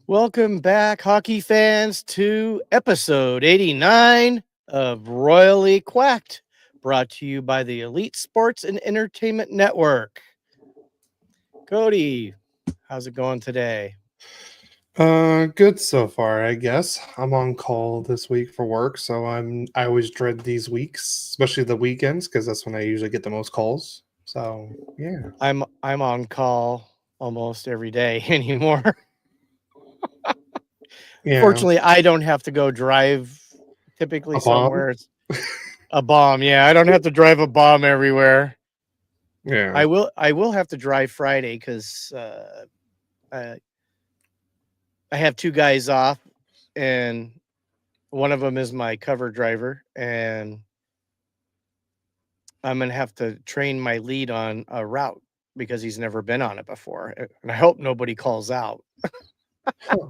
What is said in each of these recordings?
Welcome back, hockey fans, to episode 89 of Royally Quacked, brought to you by the Elite Sports and Entertainment Network. Cody, how's it going today? Good so far, I guess. I'm on call this week for work, so I always dread these weeks, especially the weekends, because that's when I usually get the most calls. So yeah. I'm on call almost every day anymore. Yeah. Fortunately, I don't have to go drive typically A bomb? somewhere. It's a bomb, yeah. I don't have to drive a bomb everywhere. Yeah. I will have to drive Friday because I have two guys off, and one of them is my cover driver, and I'm gonna have to train my lead on a route because he's never been on it before, and I hope nobody calls out. Huh.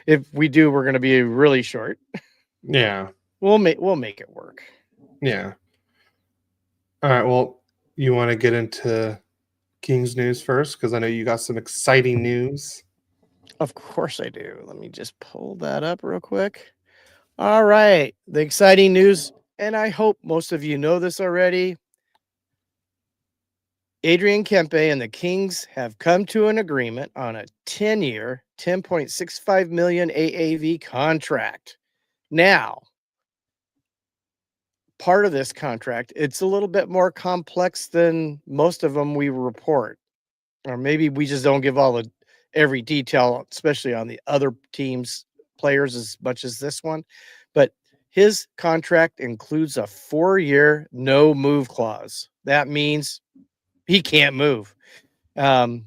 If we do, we're gonna be really short. Yeah. We'll make it work. Yeah. All right. Well, you want to get into Kings news first? Because I know you got some exciting news. Of course I do. Let me just pull that up real quick. All right, the exciting news, and I hope most of you know this already. Adrian Kempe and the Kings have come to an agreement on a 10-year, $10.65 million AAV contract. Now, part of this contract, it's a little bit more complex than most of them we report. Or maybe we just don't give every detail, especially on the other teams' players as much as this one. But his contract includes a 4-year no move clause. That means he can't move. And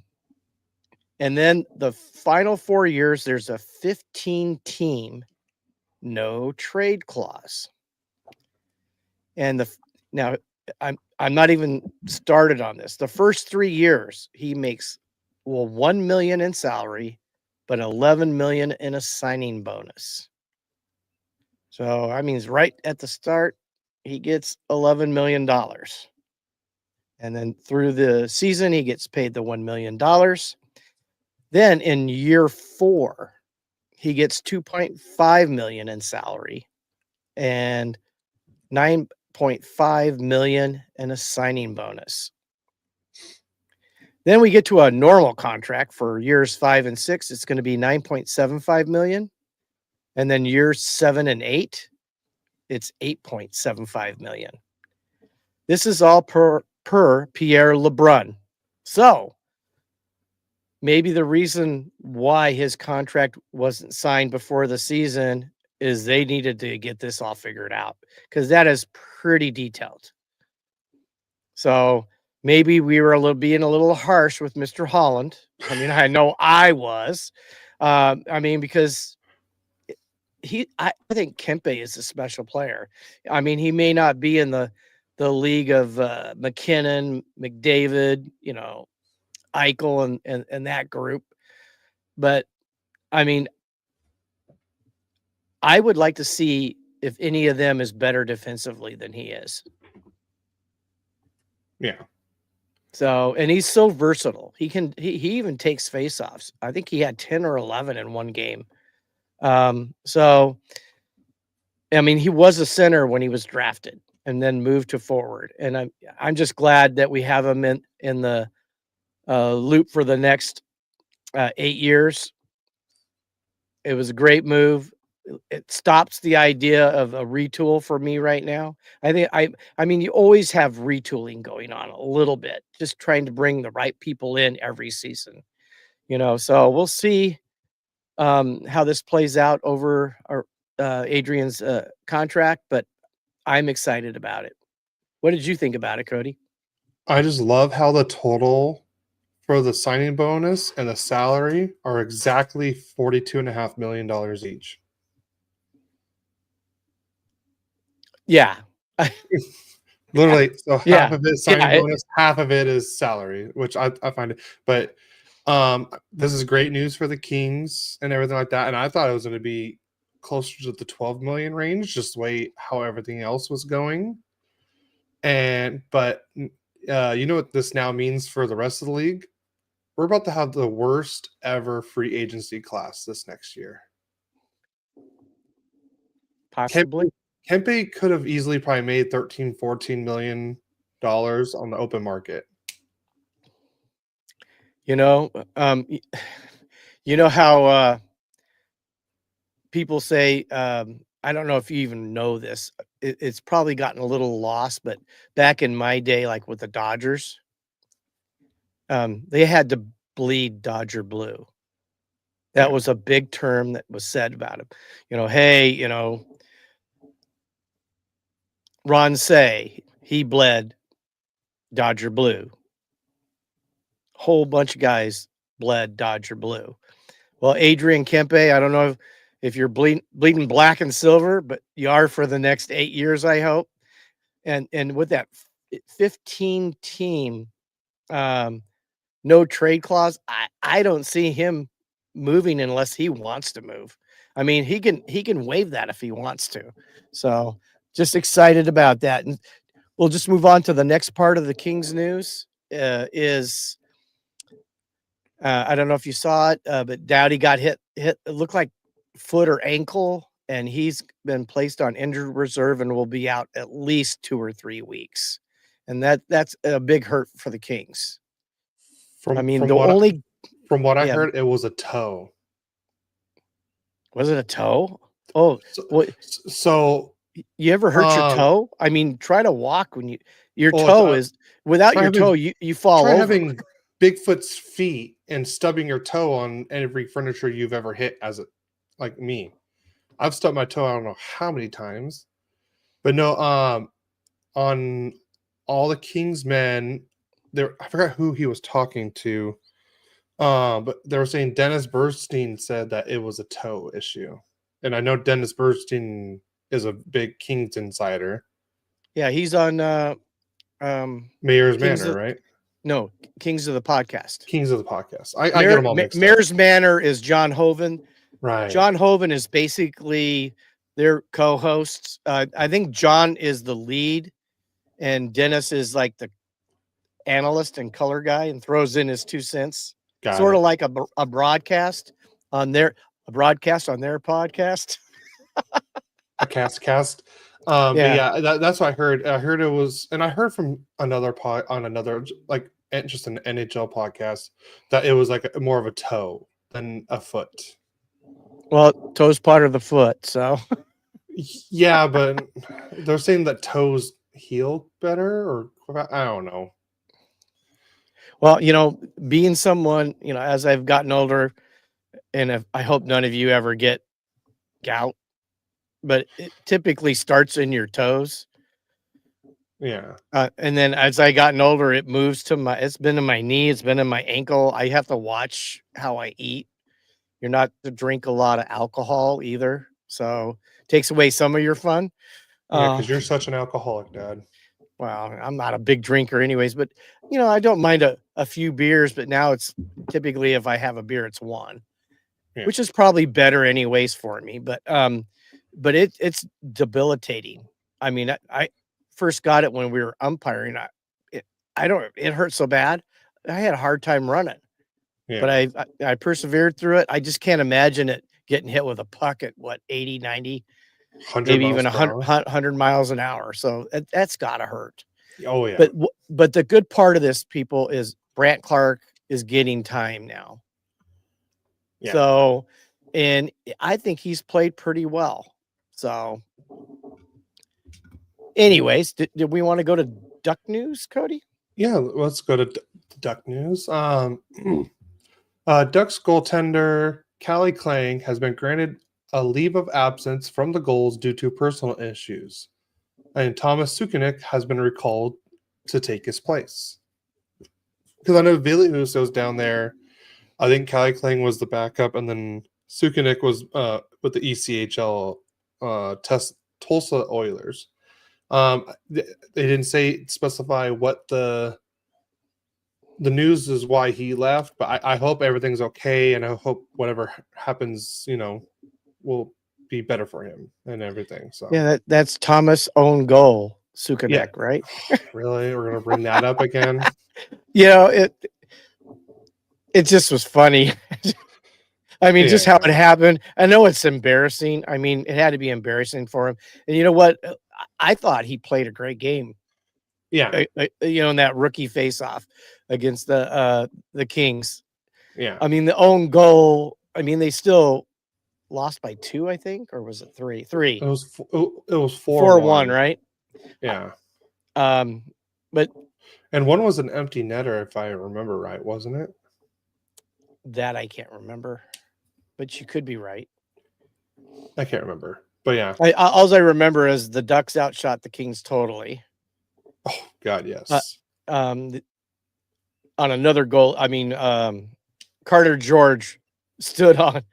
then the final 4 years, there's a 15-team no trade clause. And now I'm not even started on this. The first 3 years, he makes 1 million in salary, but 11 million in a signing bonus. So I mean, right at the start, he gets $11 million. And then through the season, he gets paid the $1 million. Then in year 4, he gets 2.5 million in salary and 9.5 million in a signing bonus. Then we get to a normal contract for years 5 and 6. It's going to be 9.75 million. And then years 7 and 8, it's 8.75 million. This is all per Pierre LeBrun. So maybe the reason why his contract wasn't signed before the season is they needed to get this all figured out, because that is pretty detailed. So maybe we were being a little harsh with Mr. Holland. I mean, I know I was. I mean, because I think Kempe is a special player. I mean, he may not be in the league of McKinnon, McDavid, Eichel and that group, but I mean, I would like to see if any of them is better defensively than he is. Yeah. So, and he's so versatile. He even takes faceoffs. I think he had 10 or 11 in one game. So, I mean, he was a center when he was drafted and then moved to forward. And I'm just glad that we have him in the loop for the next 8 years. It was a great move. It stops the idea of a retool for me right now. I mean, you always have retooling going on a little bit, just trying to bring the right people in every season, so we'll see how this plays out over Adrian's contract, but I'm excited about it. What did you think about it, Cody? I just love how the total for the signing bonus and the salary are exactly $42.5 million each. Yeah. Literally, so half Yeah. of it is signing Yeah. bonus, half of it is salary, which I find it. But this is great news for the Kings and everything like that. And I thought it was going to be closer to the 12 million range, just the way how everything else was going. But you know what this now means for the rest of the league? we're about to have the worst ever free agency class this next year. Possibly. Kempe could have easily probably made $13-14 million on the open market. You know, you know how people say, I don't know if you even know this. It's probably gotten a little lost, but back in my day, like with the Dodgers, they had to bleed Dodger blue. That was a big term that was said about him. You know, hey, you know, Ron Say, he bled Dodger blue. Whole bunch of guys bled Dodger blue. Well, Adrian Kempe, I don't know if you're bleeding black and silver, but you are for the next 8 years, I hope. And with that 15 team no trade clause, I don't see him moving unless he wants to move. I mean, he can waive that if he wants to. So just excited about that. And we'll just move on to the next part of the Kings news. I don't know if you saw it, but Doughty got hit. It looked like foot or ankle, and he's been placed on injured reserve and will be out at least 2 or 3 weeks. And that's a big hurt for the Kings. From what I heard, it was a toe. Was it a toe? Oh, so you ever hurt your toe? I mean, try to walk when your toe is without your toe, you fall over. Having Bigfoot's feet and stubbing your toe on every furniture you've ever hit like me. I've stubbed my toe, I don't know how many times. But no, on all the Kings men, I forgot who he was talking to. But they were saying Dennis Bernstein said that it was a toe issue. And I know Dennis Bernstein is a big Kings insider. Yeah, he's on Mayor's Manor, right? No, Kings of the Podcast. Kings of the Podcast. I get them all mixed up. Mayor's Manor is John Hoven. Right. John Hoven is basically their co-hosts. I think John is the lead, and Dennis is like the analyst and color guy and throws in his 2 cents. Sort of like a broadcast on their podcast. A cast. But yeah, that's what I heard. I heard it was, and I heard from another like just an NHL podcast that it was like more of a toe than a foot. Well, toe's part of the foot, so yeah, but they're saying that toes heal better, or I don't know. Well, you know, being someone, you know, as I've gotten older, and I hope none of you ever get gout, but it typically starts in your toes. Yeah. And then as I gotten older, it moves to it's been in my knee, it's been in my ankle. I have to watch how I eat. You're not to drink a lot of alcohol either. So it takes away some of your fun. Yeah, because you're such an alcoholic, Dad. Well, I'm not a big drinker anyways, but you know, I don't mind a few beers, but now it's typically if I have a beer, it's one, which is probably better anyways for me. But it's debilitating. I mean, I first got it when we were umpiring. It hurt so bad. I had a hard time running, but I persevered through it. I just can't imagine it getting hit with a puck at 80, 90, maybe even 100 miles an hour. So that's gotta hurt. Oh yeah. But the good part of this, people, is Brandt Clark is getting time now. Yeah. So, and I think he's played pretty well. So anyways, did we want to go to Duck News, Cody? Yeah, let's go to Duck News. Ducks goaltender Callie Klang has been granted a leave of absence from the goals due to personal issues. And Thomas Sukunik has been recalled to take his place. Because I know Ville Husso's down there. I think Callie Klang was the backup, and then Sukunik was with the ECHL Tulsa Oilers. They didn't specify what the news is why he left, but I hope everything's okay, and I hope whatever happens, will be better for him and everything. So yeah, that's Thomas' own goal, Sukunik, right? Really, we're gonna bring that up again? You know, It just was funny. I mean, just how it Yeah. happened. I know it's embarrassing. I mean, it had to be embarrassing for him. And you know what? I thought he played a great game. Yeah. In that rookie face-off against the Kings. Yeah. I mean, the own goal. I mean, they still lost by 2, I think, or was it 3? 3. It was 4-1, 4-1. right? Yeah. Um, but And one was an empty netter, if I remember right, wasn't it? that I can't remember. But you could be right. I can't remember. But yeah. All I remember is the Ducks outshot the Kings totally. Oh God, Uh, yes. on another goal, I mean, Carter George stood on.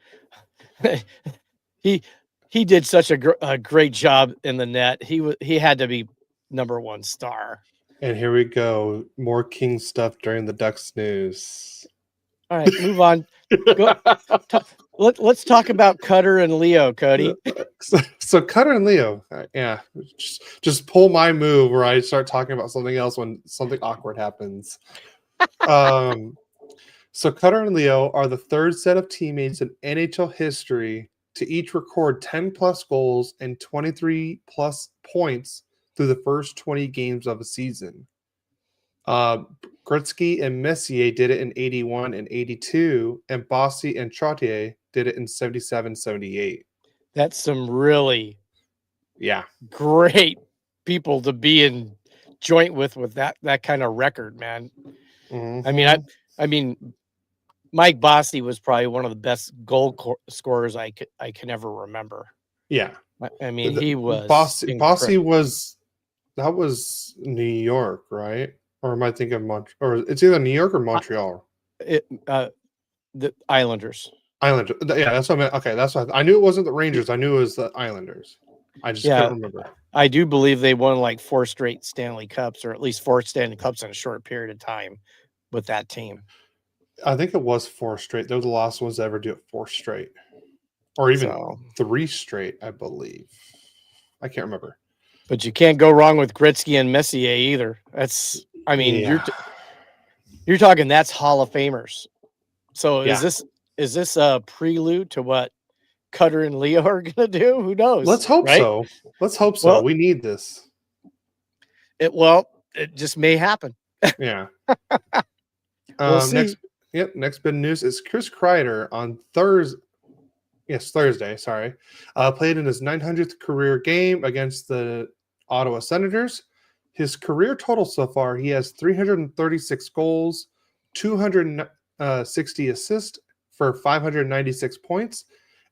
he he did such a great job in the net. He had to be number 1 star. And here we go. More King stuff during the Ducks news. All right, move on. Go. Let's talk about Cutter and Leo, Cody. So Cutter and Leo, yeah, just pull my move where I start talking about something else when something awkward happens. So Cutter and Leo are the third set of teammates in NHL history to each record 10 plus goals and 23 plus points through the first 20 games of a season. Gretzky and Messier did it in 81 and 82, and Bossy and Trottier did it in 77, 78. That's some really Yeah. great people to be in joint with that kind of record, man. Mm-hmm. I mean, Mike Bossy was probably one of the best goal scorers I can ever remember. Yeah. I mean, he was Bossy was that was New York, right? Or am I thinking of Montreal? Or it's either New York or Montreal. The Islanders. Islanders. Yeah, that's what I meant. Okay, that's what I knew it wasn't the Rangers. I knew it was the Islanders. I just couldn't remember. I do believe they won like 4 straight Stanley Cups, or at least 4 Stanley Cups in a short period of time with that team. I think it was 4 straight. They're the last ones to ever do it 4 straight. Or even 3 straight, I believe. I can't remember. But you can't go wrong with Gretzky and Messier either. I mean, you're talking that's Hall of Famers. So is this a prelude to what Cutter and Leo are gonna do? Who knows? Let's hope so. Let's hope so. Well, we need this. It just may happen. Yeah. We'll see. Next bit of news is Chris Kreider on Thursday. Sorry, played in his 900th career game against the Ottawa Senators. His career total so far, he has 336 goals, 260 assists for 596 points,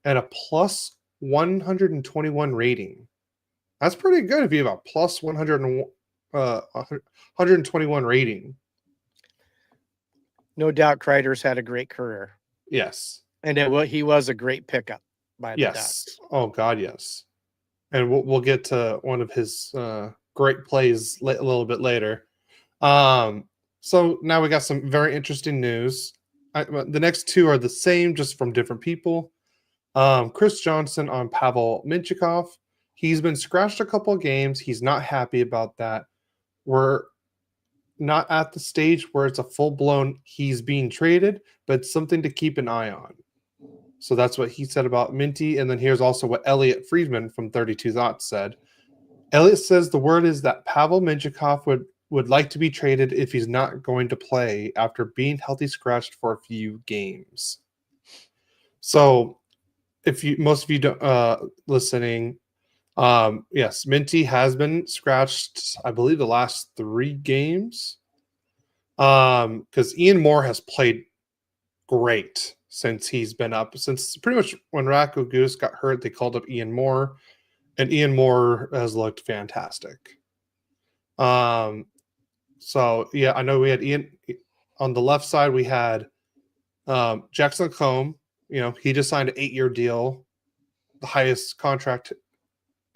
and a plus 121 rating. That's pretty good if you have a plus 121 rating. No doubt Kreider's had a great career. Yes. And he was a great pickup by the Ducks. Oh God, yes. And we'll get to one of his great plays a little bit later. So now we got some very interesting news. The next two are the same, just from different people. Chris Johnson on Pavel Mintyukov. He's been scratched a couple of games. He's not happy about that. We're not at the stage where it's a full-blown he's being traded, but it's something to keep an eye on. So that's what he said about Minty. And then here's also what Elliot Friedman from 32 Thoughts said. Elliot says the word is that Pavel Mintyukov would like to be traded if he's not going to play after being healthy scratched for a few games. So most of you listening, yes, Minty has been scratched, I believe, the last 3 games. Because Ian Moore has played great since he's been up. Since pretty much when Radko Gudas got hurt, they called up Ian Moore, and Ian Moore has looked fantastic. So yeah, I know we had Ian on the left side. We had Jackson Combe. He just signed an 8-year deal, the highest contract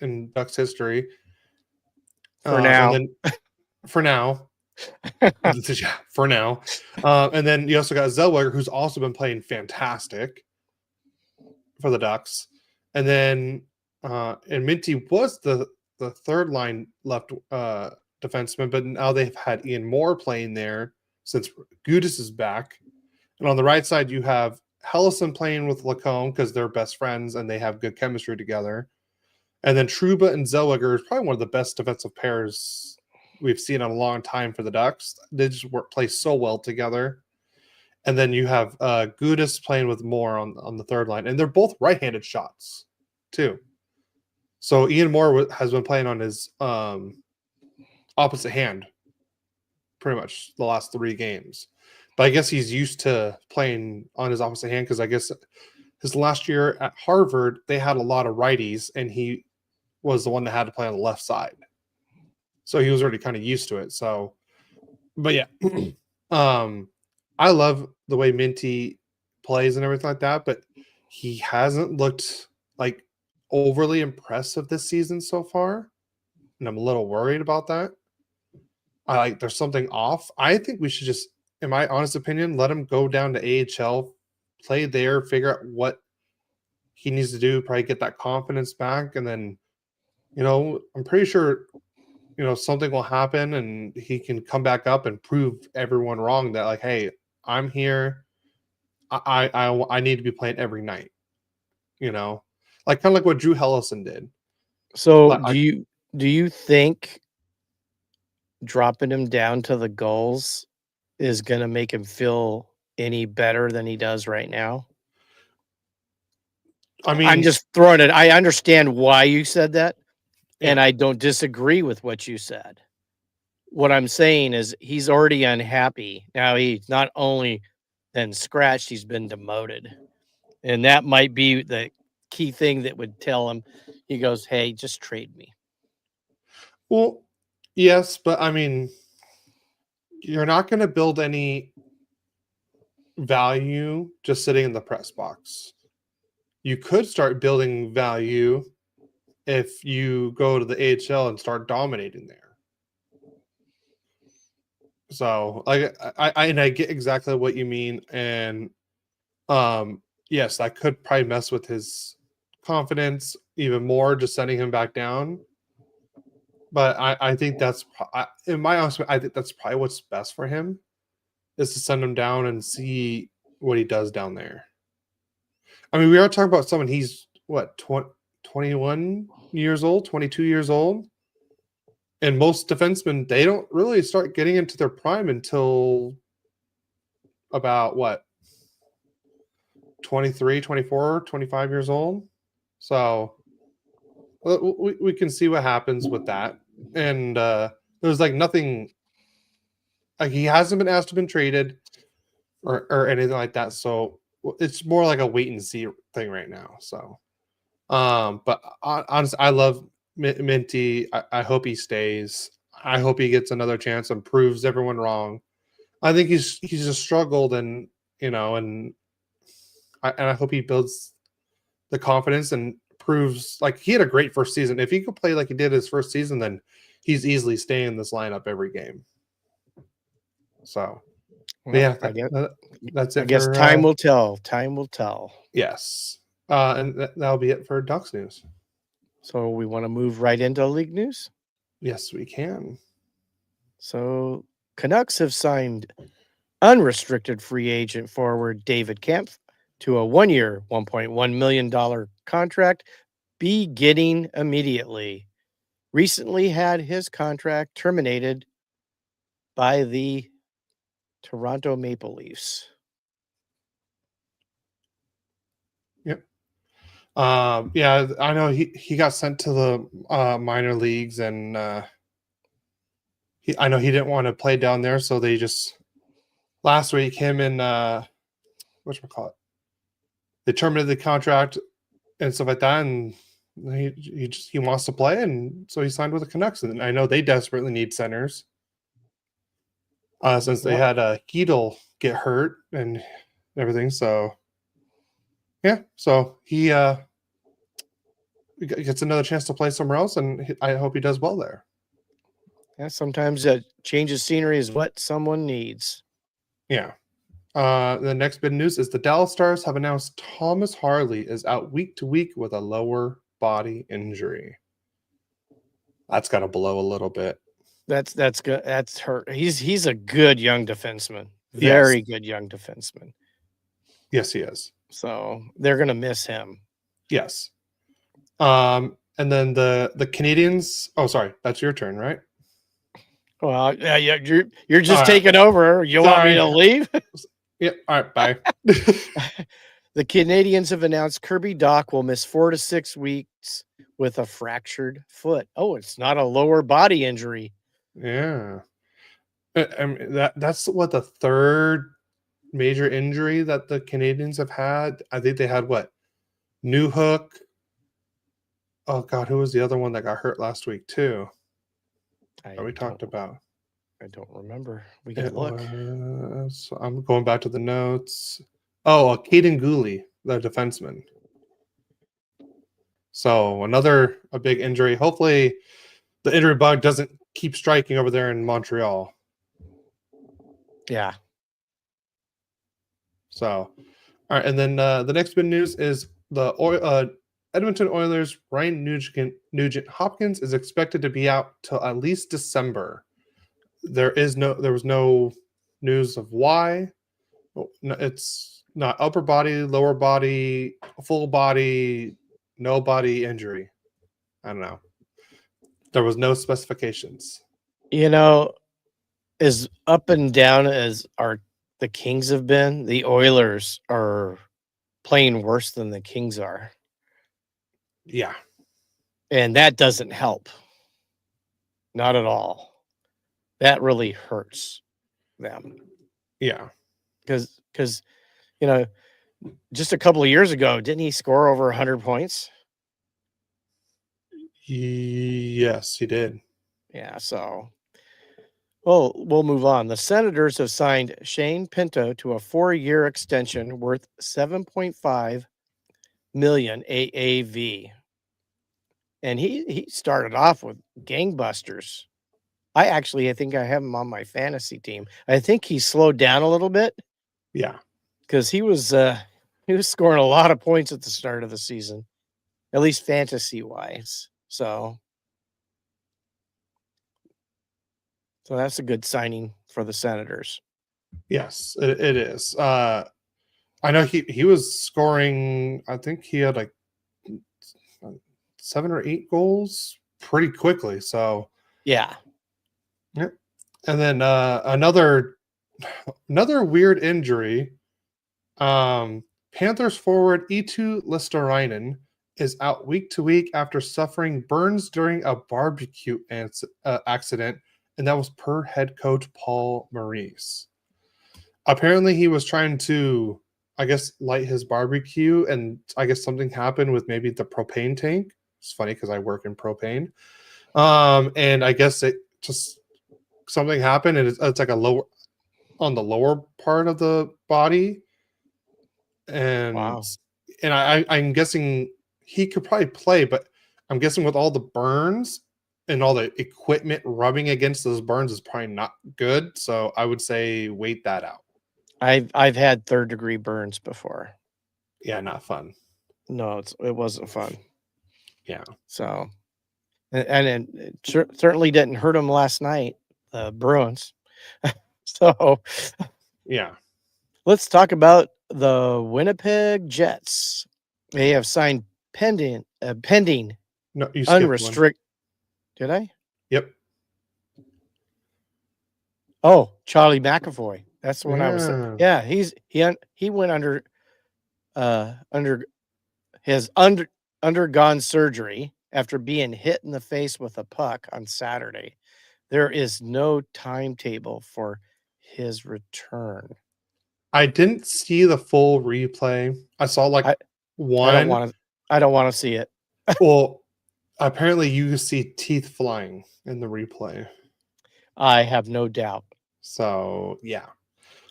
in Ducks history. For now. And then, for now. For now. And then you also got Zellweger, who's also been playing fantastic for the Ducks. And then and Minty was the third line left defenseman, but now they've had Ian Moore playing there since Gudas is back. And on the right side, you have Hellison playing with Lacombe because they're best friends and they have good chemistry together. And then Trouba and Zellweger is probably one of the best defensive pairs we've seen in a long time for the Ducks. They just play so well together. And then you have Gudis playing with Moore on the third line. And they're both right-handed shots, too. So Ian Moore has been playing on his opposite hand pretty much the last 3 games. But I guess he's used to playing on his opposite hand because I guess his last year at Harvard, they had a lot of righties, and he was the one that had to play on the left side. So he was already kind of used to it. So, but yeah, I love the way Minty plays and everything like that, but he hasn't looked like overly impressive this season so far. And I'm a little worried about that. There's something off. I think we should just, in my honest opinion, let him go down to AHL, play there, figure out what he needs to do, probably get that confidence back. And then, I'm pretty sure, something will happen and he can come back up and prove everyone wrong that, like, hey, I'm here. I need to be playing every night, like kind of like what Drew Hellison did. So do you think dropping him down to the goals is going to make him feel any better than he does right now? I mean, I'm just throwing it. I understand why you said that, and I don't disagree with what you said. What I'm saying is he's already unhappy. Now he's not only been scratched, he's been demoted. And that might be the key thing that would tell him, he goes, hey, just trade me. Well, yes, but I mean, you're not going to build any value just sitting in the press box. You could start building value if you go to the AHL and start dominating there. So, like, I get exactly what you mean, and yes, that could probably mess with his confidence even more, just sending him back down. But I think that's, in my honest, I think that's probably what's best for him, is to send him down and see what he does down there. I mean, we are talking about someone, he's what, 21 years old, 22 years old. And most defensemen, they don't really start getting into their prime until about what, 23, 24, 25 years old. So we can see what happens with that. And there's like nothing, like he hasn't been asked to been traded or anything like that. So it's more like a wait and see thing right now. So, but honestly, I love Minty. I hope he stays. I hope he gets another chance and proves everyone wrong. I think he's just struggled, and and I hope he builds the confidence and proves, like, he had a great first season. If he could play like he did his first season, then he's easily staying in this lineup every game. So, yeah, that's it. I guess time will tell. Time will tell. Yes, and that'll be it for Ducks news. So we want to move right into league news? Yes, we can. So Canucks have signed unrestricted free agent forward David Kempe to a 1-year, $1.1 million contract beginning immediately. Recently had his contract terminated by the Toronto Maple Leafs. Yep. Yeah, I know he got sent to the minor leagues, and I know he didn't want to play down there, so they just last week him and whatchamacallit, they terminated the contract and stuff like that, and he wants to play, and so he signed with the Canucks. And I know they desperately need centers since they had Giedel get hurt and everything. So yeah, so he gets another chance to play somewhere else, and I hope he does well there. Yeah, sometimes a change of scenery is what someone needs. Yeah. The next bit of news is the Dallas Stars have announced Thomas Harley is out week to week with a lower body injury. That's got to blow a little bit. That's good. That's hurt. He's a good young defenseman. Very good young defenseman. Yes, he is. So they're going to miss him. Yes. And then the Canadians. Oh, sorry, that's your turn, right? Well, yeah, you're just All right. taking over. You want me Sorry. to leave? Yep. All right. Bye. The Canadians have announced Kirby Dach will miss 4 to 6 weeks with a fractured foot. Oh, it's not a lower body injury. Yeah. I mean, that's what the third major injury that the Canadians have had. I think they had what? New Hook. Oh God, who was the other one that got hurt last week too? That we talked about. I don't remember. We can It look. was. I'm going back to the notes. Oh, Caden Gooley, the defenseman. So a big injury. Hopefully, the injury bug doesn't keep striking over there in Montreal. Yeah. So, all right, and then the next big news is the Edmonton Oilers' Ryan Nugent Hopkins is expected to be out till at least December. There was no news of why. It's not upper body, lower body, full body, no body injury. I don't know. There was no specifications. As up and down as the Kings have been, the Oilers are playing worse than the Kings are. Yeah. And that doesn't help. Not at all. That really hurts them. Yeah. Because just a couple of years ago, didn't he score over 100 points? Yes, he did. Yeah, so we'll move on. The Senators have signed Shane Pinto to a 4-year extension worth $7.5 million AAV. And he started off with gangbusters. I think I have him on my fantasy team. I think he slowed down a little bit. Yeah. Because he was scoring a lot of points at the start of the season, at least fantasy wise. So that's a good signing for the Senators. Yes, it is. I know he was scoring. I think he had like 7 or 8 goals pretty quickly. So Yeah. Yep. And then another weird injury. Panthers forward Eetu Listerainen is out week to week after suffering burns during a barbecue accident, and that was per head coach Paul Maurice. Apparently, he was trying to, I guess, light his barbecue, and I guess something happened with maybe the propane tank. It's funny because I work in propane, and I guess it just something happened, and it's like on the lower part of the body, and Wow. and I'm guessing he could probably play, but I'm guessing with all the burns and all the equipment rubbing against those burns is probably not good. So I would say wait that out. I've had 3rd-degree burns before. Yeah, not fun. No, it wasn't fun. Yeah. So, and it certainly didn't hurt them last night, the Bruins. So, Yeah. let's talk about the Winnipeg Jets. They have signed pending No, you skipped one. unrestricted. Did I? Yep. Oh, Charlie McAvoy. That's the one I was. Yeah. Yeah, he went has undergone surgery after being hit in the face with a puck on Saturday. There is no timetable for his return. I didn't see the full replay. I saw one. I don't want to see it. Well, apparently you see teeth flying in the replay. I have no doubt. So yeah.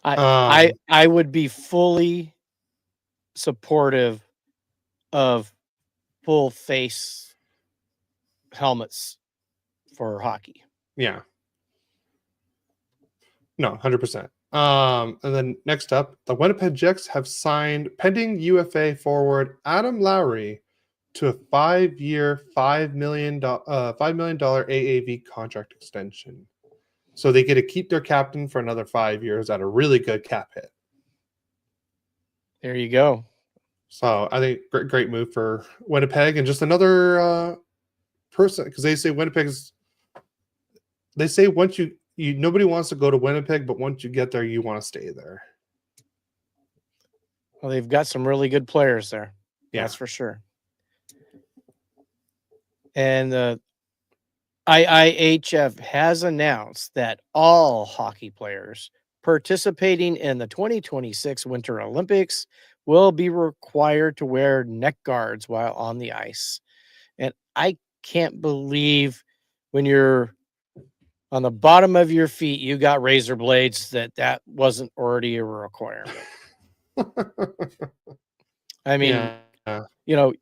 I would be fully supportive of full face helmets for hockey. Yeah. No, 100%. And then next up, the Winnipeg Jets have signed pending UFA forward Adam Lowry to a 5-year, $5 million AAV contract extension. So they get to keep their captain for another 5 years at a really good cap hit. There you go. So I think great move for Winnipeg, and just another person, because they say Winnipeg's. They say once you nobody wants to go to Winnipeg, but once you get there, you want to stay there. Well, they've got some really good players there. Yeah. That's for sure. And the IIHF has announced that all hockey players participating in the 2026 Winter Olympics will be required to wear neck guards while on the ice. And I can't believe when you're on the bottom of your feet, you got razor blades, that wasn't already a requirement. I mean,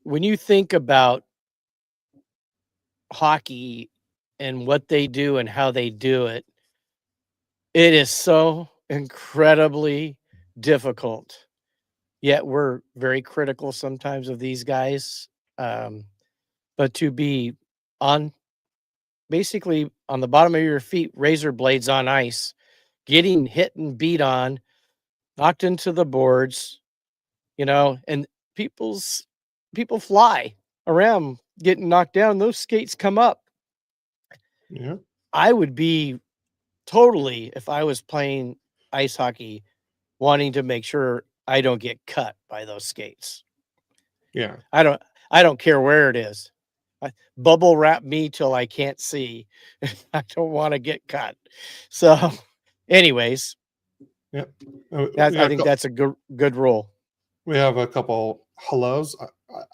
when you think about hockey and what they do and how they do it, it is so incredibly difficult. Yet we're very critical sometimes of these guys. But to be basically on the bottom of your feet, razor blades on ice, getting hit and beat on, knocked into the boards, and people fly around getting knocked down. Those skates come up. Yeah. I would be totally, if I was playing ice hockey, wanting to make sure I don't get cut by those skates. Yeah. I don't care where it is. Bubble wrap me till I can't see. I don't want to get cut. So, anyways, yeah, I think that's a good rule. We have a couple hellos.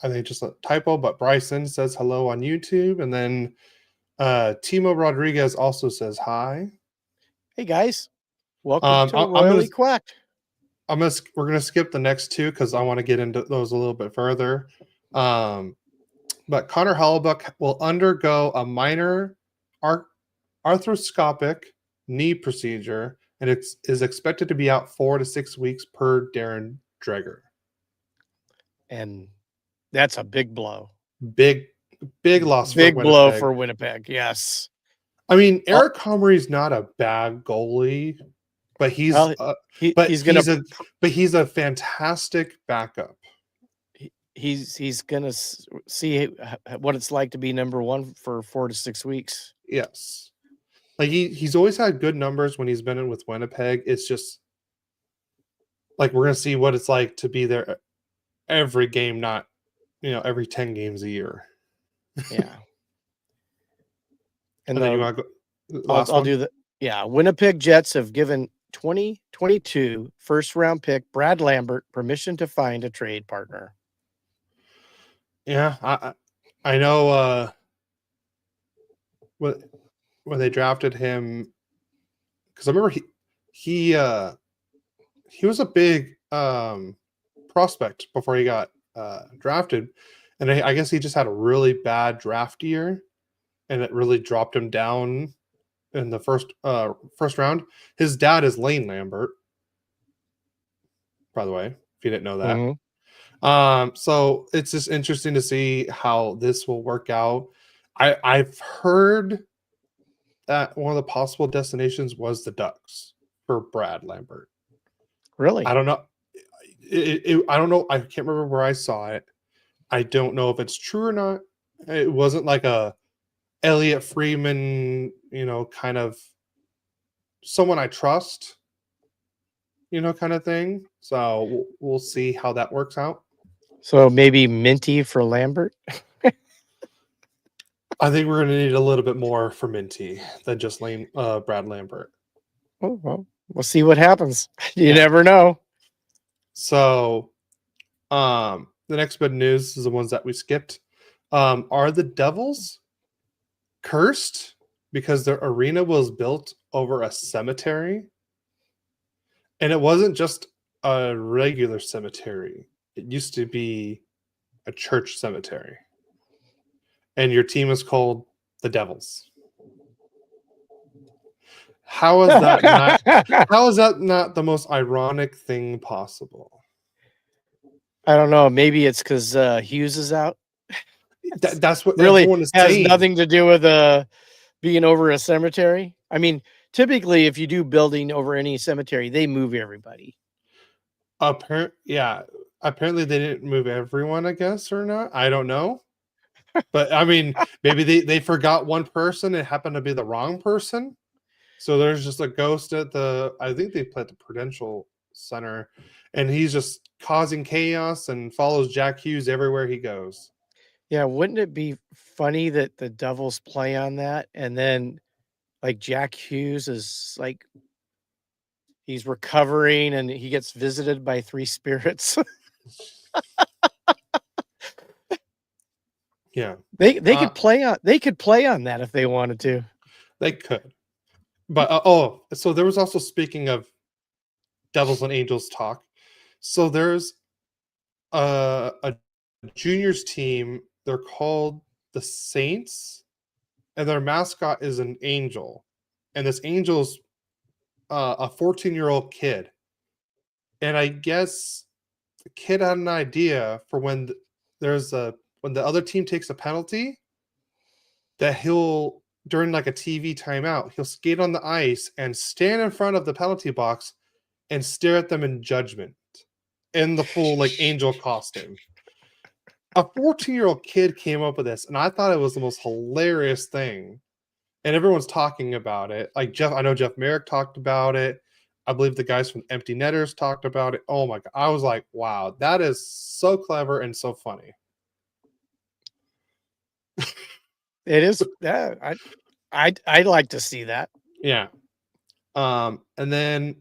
I think just a typo, but Bryson says hello on YouTube, and then Timo Rodriguez also says hi. Hey guys, welcome to Royally Quacked. We're gonna skip the next two because I want to get into those a little bit further. But Connor Hellebuck will undergo a minor arthroscopic knee procedure, and it is expected to be out 4 to 6 weeks per Darren Dreger. And that's a big blow. Big loss. Big blow for Winnipeg. Yes. I mean, Eric Comrie's not a bad goalie, but he's a fantastic backup. He's gonna see what it's like to be number one for 4 to 6 weeks. Yes, like he's always had good numbers when he's been in with Winnipeg. It's just like we're gonna see what it's like to be there every game, not every 10 games a year. Yeah. And then you want to go. I'll do that. Yeah, Winnipeg Jets have given 2022 first-round pick Brad Lambert permission to find a trade partner. Yeah, I know. When they drafted him, because I remember he was a big prospect before he got drafted, and I guess he just had a really bad draft year, and it really dropped him down in the first round. His dad is Lane Lambert, by the way, if you didn't know that. Mm-hmm. So it's just interesting to see how this will work out. I've heard that one of the possible destinations was the Ducks for Brad Lambert. Really? I don't know. I don't know. I can't remember where I saw it. I don't know if it's true or not. It wasn't like a Elliot Freeman, kind of someone I trust, kind of thing. So we'll see how that works out. So maybe Minty for Lambert? I think we're going to need a little bit more for Minty than just Brad Lambert. Oh, well, we'll see what happens. You never know. So the next bit of news is the ones that we skipped. Are the Devils cursed because their arena was built over a cemetery? And it wasn't just a regular cemetery. It used to be a church cemetery. And your team is called the Devils. How is that not the most ironic thing possible? I don't know. Maybe it's because Hughes is out. That's what really everyone is has saying. Nothing to do with being over a cemetery. I mean, typically, if you do building over any cemetery, they move everybody. Yeah, apparently they didn't move everyone, I guess, or not. I don't know. But I mean, maybe they forgot one person. It happened to be the wrong person. So there's just a ghost at I think they play at the Prudential Center, and he's just causing chaos and follows Jack Hughes everywhere he goes. Yeah, wouldn't it be funny that the Devils play on that and then like Jack Hughes is like he's recovering and he gets visited by three spirits. Yeah. They could play on that if they wanted to. They could. But so there was also, speaking of Devils and Angels talk. So there's a juniors team. They're called the Saints, and their mascot is an angel. And this angel's a 14-year-old kid. And I guess the kid had an idea for when when the other team takes a penalty, that he'll, during like a TV timeout, he'll skate on the ice and stand in front of the penalty box and stare at them in judgment in the full like angel costume. A 14-year-old kid came up with this, and I thought it was the most hilarious thing. And everyone's talking about it. Like I know Jeff Merrick talked about it. I believe the guys from Empty Netters talked about it. Oh my God. I was like, wow, that is so clever and so funny. It is. Yeah, I'd like to see that. Yeah. And then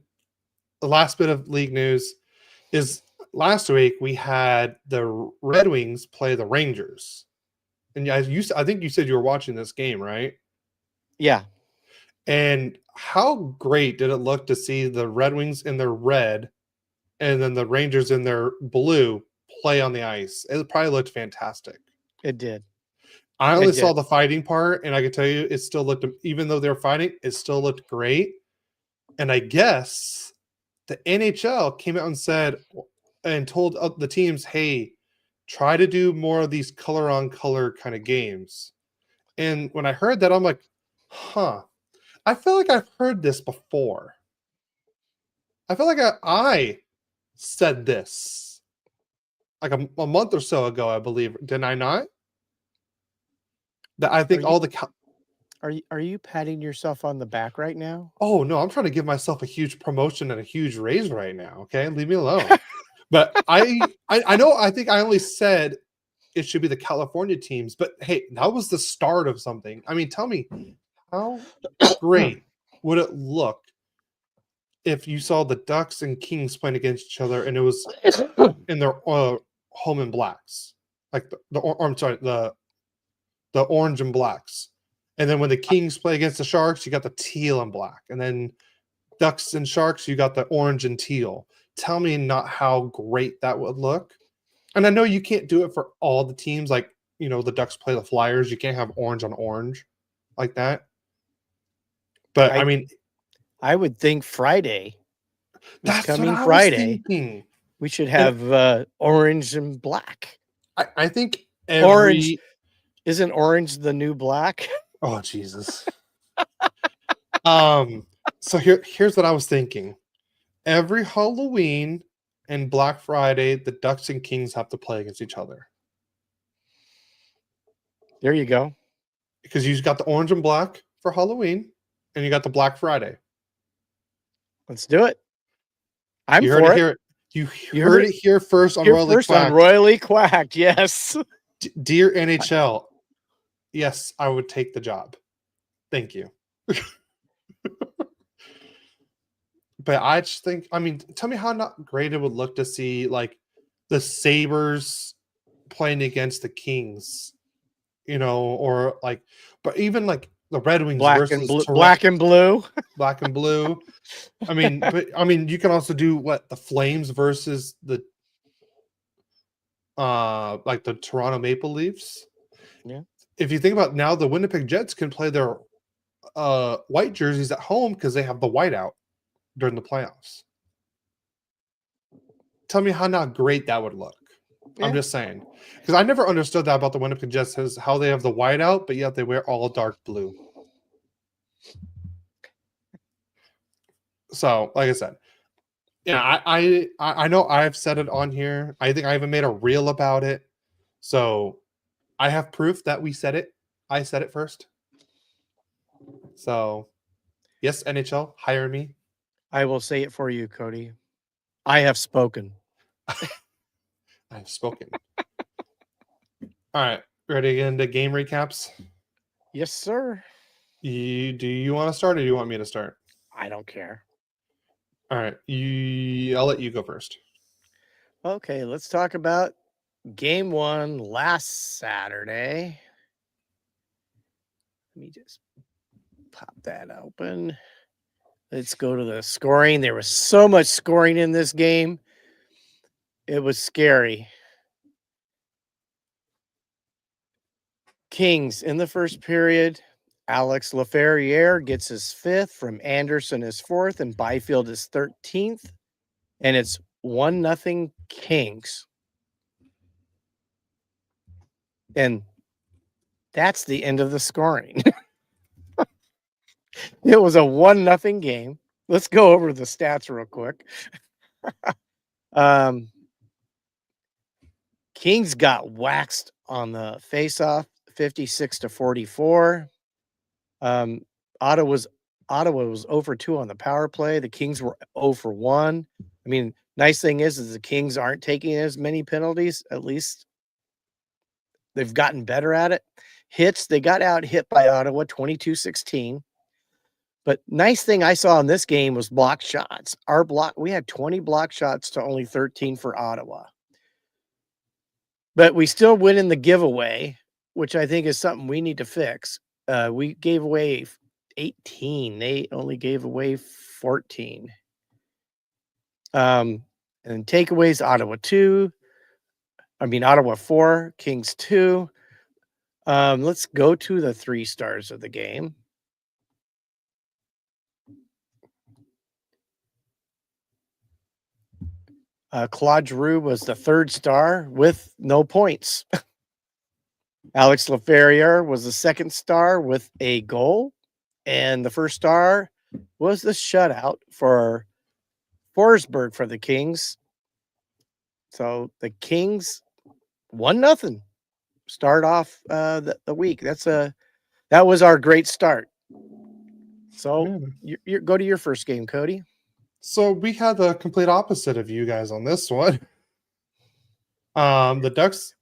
the last bit of league news is last week we had the Red Wings play the Rangers. And I think you said you were watching this game, right? Yeah. And how great did it look to see the Red Wings in their red and then the Rangers in their blue play on the ice? It probably looked fantastic. It did. I only saw the fighting part, and I can tell you it still looked, even though they were fighting, it still looked great. And I guess the NHL came out and said, and told the teams, hey, try to do more of these color on color kind of games. And when I heard that, I'm like, huh, I feel like I've heard this before. I feel like I said this like a month or so ago, I believe. Did I not? That I think Are you patting yourself on the back right now? Oh no, I'm trying to give myself a huge promotion and a huge raise right now. Okay, leave me alone. But I know. I think I only said it should be the California teams, but hey, that was the start of something. I mean, tell me, how great would it look if you saw the Ducks and Kings playing against each other, and it was in their home and blacks, like the orange and blacks. And then when the Kings play against the Sharks, you got the teal and black. And then Ducks and Sharks, you got the orange and teal. Tell me not how great that would look. And I know you can't do it for all the teams. Like, the Ducks play the Flyers. You can't have orange on orange like that. But I mean, I would think Friday. That's coming Friday. We should have orange and black. I think orange. Isn't orange the new black? Oh, Jesus. So here's what I was thinking. Every Halloween and Black Friday, the Ducks and Kings have to play against each other. There you go. Because you got the orange and black for Halloween, and you got the Black Friday. Let's do it. I'm you for heard it. You heard it here first on Royally Quacked. On Royally Quacked, yes. Dear NHL, yes, I would take the job. Thank you. But I just think, tell me how not great it would look to see like the Sabres playing against the Kings, or like, but even like the Red Wings versus black and blue. Black and blue. You can also do the Flames versus the like the Toronto Maple Leafs. Yeah. If you think about now, the Winnipeg Jets can play their white jerseys at home because they have the whiteout during the playoffs. Tell me how not great that would look. Yeah. I'm just saying, because I never understood that about the Winnipeg Jets, is how they have the whiteout, but yet they wear all dark blue. So, like I said, Yeah, I know I've said it on here. I think I even made a reel about it. So I have proof that we said it. I said it first. So yes, NHL, hire me. I will say it for you, Cody. I have spoken. I've spoken. All right, ready to get into game recaps? Yes, sir. Do you want to start, or do you want me to start? I don't care. All right, I'll let you go first. Okay, let's talk about game 1 last Saturday. Let me just pop that open. Let's go to the scoring. There was so much scoring in this game. It was scary. Kings in the first period. Alex Laferriere gets his 5th from Anderson his 4th and Byfield his 13th. And it's 1-0 Kings. And that's the end of the scoring. It was a 1-0 game. Let's go over the stats real quick. Kings got waxed on the faceoff, 56-44. Ottawa was 0 for 2 on the power play. The Kings were 0 for 1. I mean, nice thing is the Kings aren't taking as many penalties. At least they've gotten better at it. Hits, they got out hit by Ottawa 22-16. But nice thing I saw in this game was block shots. We had 20 block shots to only 13 for Ottawa. But we still win in the giveaway, which I think is something we need to fix. We gave away 18. They only gave away 14. And takeaways, Ottawa 4, Kings 2. Let's go to the 3 stars of the game. Claude Giroux was the 3rd star with no points. Alex Laferriere was the 2nd star with a goal. And the 1st star was the shutout for Forsberg for the Kings. So the Kings 1-0 start off the week. That was our great start. So you go to your first game, Cody. So we had the complete opposite of you guys on this one. The Ducks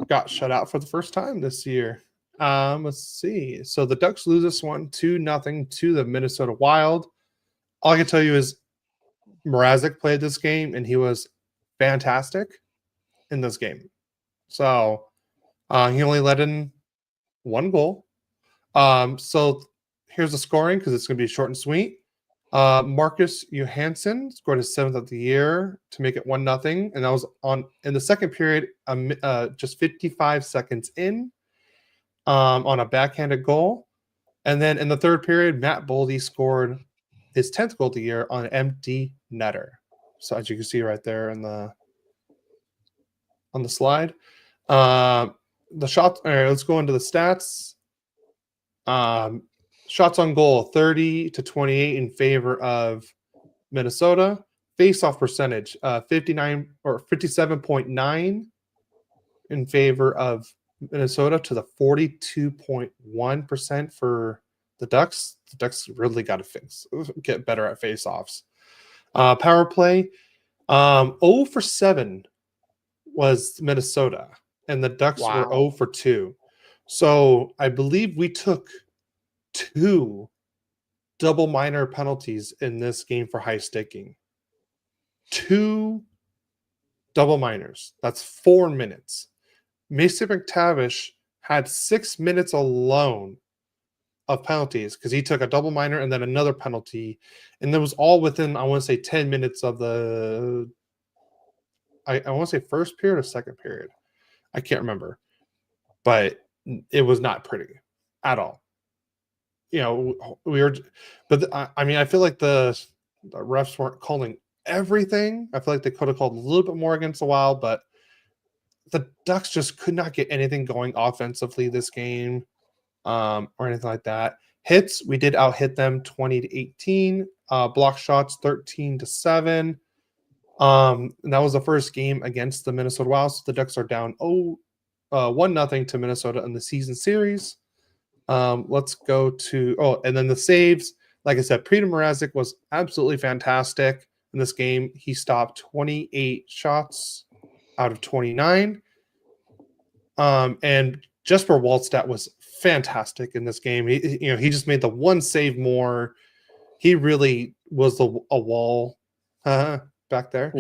got shut out for the first time this year. Let's see. So the Ducks lose this one 2-0 to the Minnesota Wild. All I can tell you is Mrazek played this game and he was fantastic in this game. So he only let in 1 goal. So here's the scoring because it's going to be short and sweet. Marcus Johansson scored his 7th of the year to make it 1-0, and that was in the second period, just 55 seconds in, on a backhanded goal. And then in the third period, Matt Boldy scored his 10th goal of the year on an empty netter. So as you can see right there on the slide, the shots. All right, let's go into the stats. Shots on goal 30-28 in favor of Minnesota. Face-off percentage 57.9 in favor of Minnesota to the 42.1% for the Ducks. The Ducks really got to get better at face-offs. Power play 0 for 7 was Minnesota, and the Ducks were 0 for 2. So I believe we took 2 double minor penalties in this game for high sticking. 2 double minors. That's 4 minutes. Mason McTavish had 6 minutes alone of penalties because he took a double minor and then another penalty. And that was all within, I want to say, 10 minutes of the, I want to say first period or second period. I can't remember. But it was not pretty at all. I feel like the refs weren't calling everything. I feel like they could have called a little bit more against the Wild, but the Ducks just could not get anything going offensively this game, or anything like that. Hits, we did out hit them 20-18. block shots 13-7. And that was the first game against the Minnesota Wild. So the Ducks are down 1-0 to Minnesota in the season series. Let's go to and then the saves. Like I said, Prita Mrazek was absolutely fantastic in this game. He stopped 28 shots out of 29. And Jesper Wallstedt was fantastic in this game. He just made the one save more. He really was a wall back there.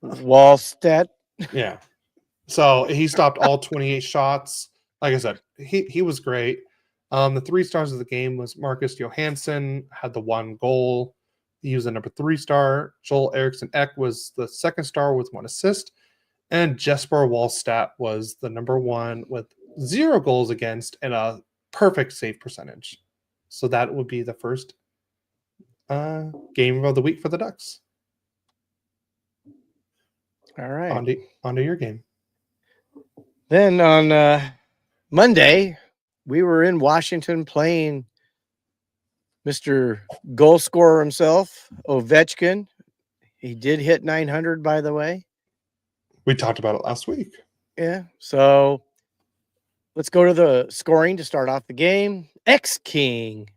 Wallstedt. Yeah. So he stopped all 28 shots. Like I said, he was great. The 3 stars of the game was Marcus Johansson, had the 1 goal. He was the number 3 star. Joel Eriksson Ek was the 2nd star with 1 assist. And Jesper Wallstedt was the number 1 with 0 goals against and a perfect save percentage. So that would be the first game of the week for the Ducks. All right. Onto your game. Then on Monday, we were in Washington playing Mr. Goal Scorer himself, Ovechkin. He did hit 900, by the way. We talked about it last week. Yeah. So let's go to the scoring to start off the game. Ex-King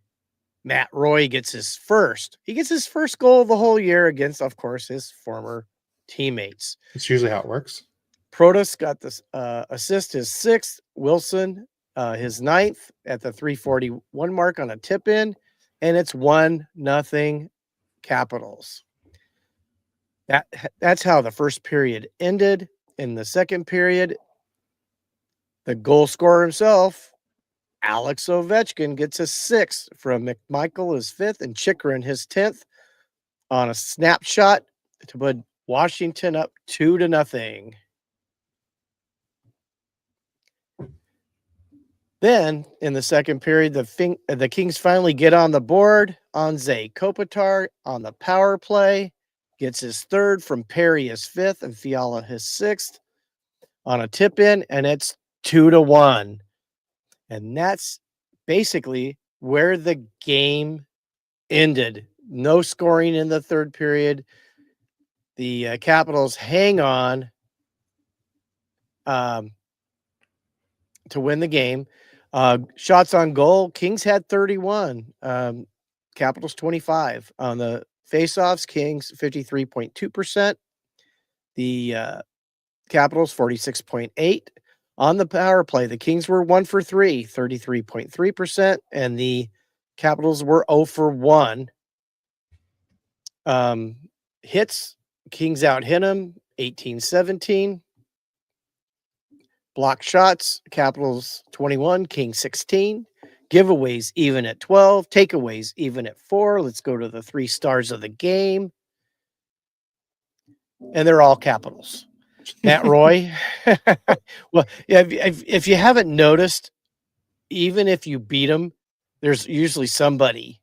Matt Roy gets his first. He gets his first goal of the whole year against, of course, his former teammates. It's usually how it works. Protas got this assist, his 6th. Wilson, his 9th at the 3:41 mark on a tip in, and it's 1-0 Capitals. That's how the first period ended. In the second period, the goal scorer himself, Alex Ovechkin, gets his 6th from McMichael, his 5th, and Chychrun, his 10th, on a snapshot to put Washington up 2-0. Then, in the second period, the Kings finally get on the board. Anze Kopitar on the power play gets his 3rd from Perry, his 5th, and Fiala, his 6th, on a tip in, and it's 2-1. And that's basically where the game ended. No scoring in the third period. The Capitals hang on to win the game. Shots on goal, Kings had 31, Capitals 25. On the faceoffs, Kings 53.2%, the Capitals 46.8%. On the power play, the Kings were 1 for 3, 33.3%, and the Capitals were 0 for 1. Hits, Kings out hit them 18-17. Block shots, Capitals 21, Kings 16. Giveaways even at 12. Takeaways even at 4. Let's go to the 3 stars of the game. And they're all Capitals. Matt Roy. Well, yeah, if you haven't noticed, even if you beat them, there's usually somebody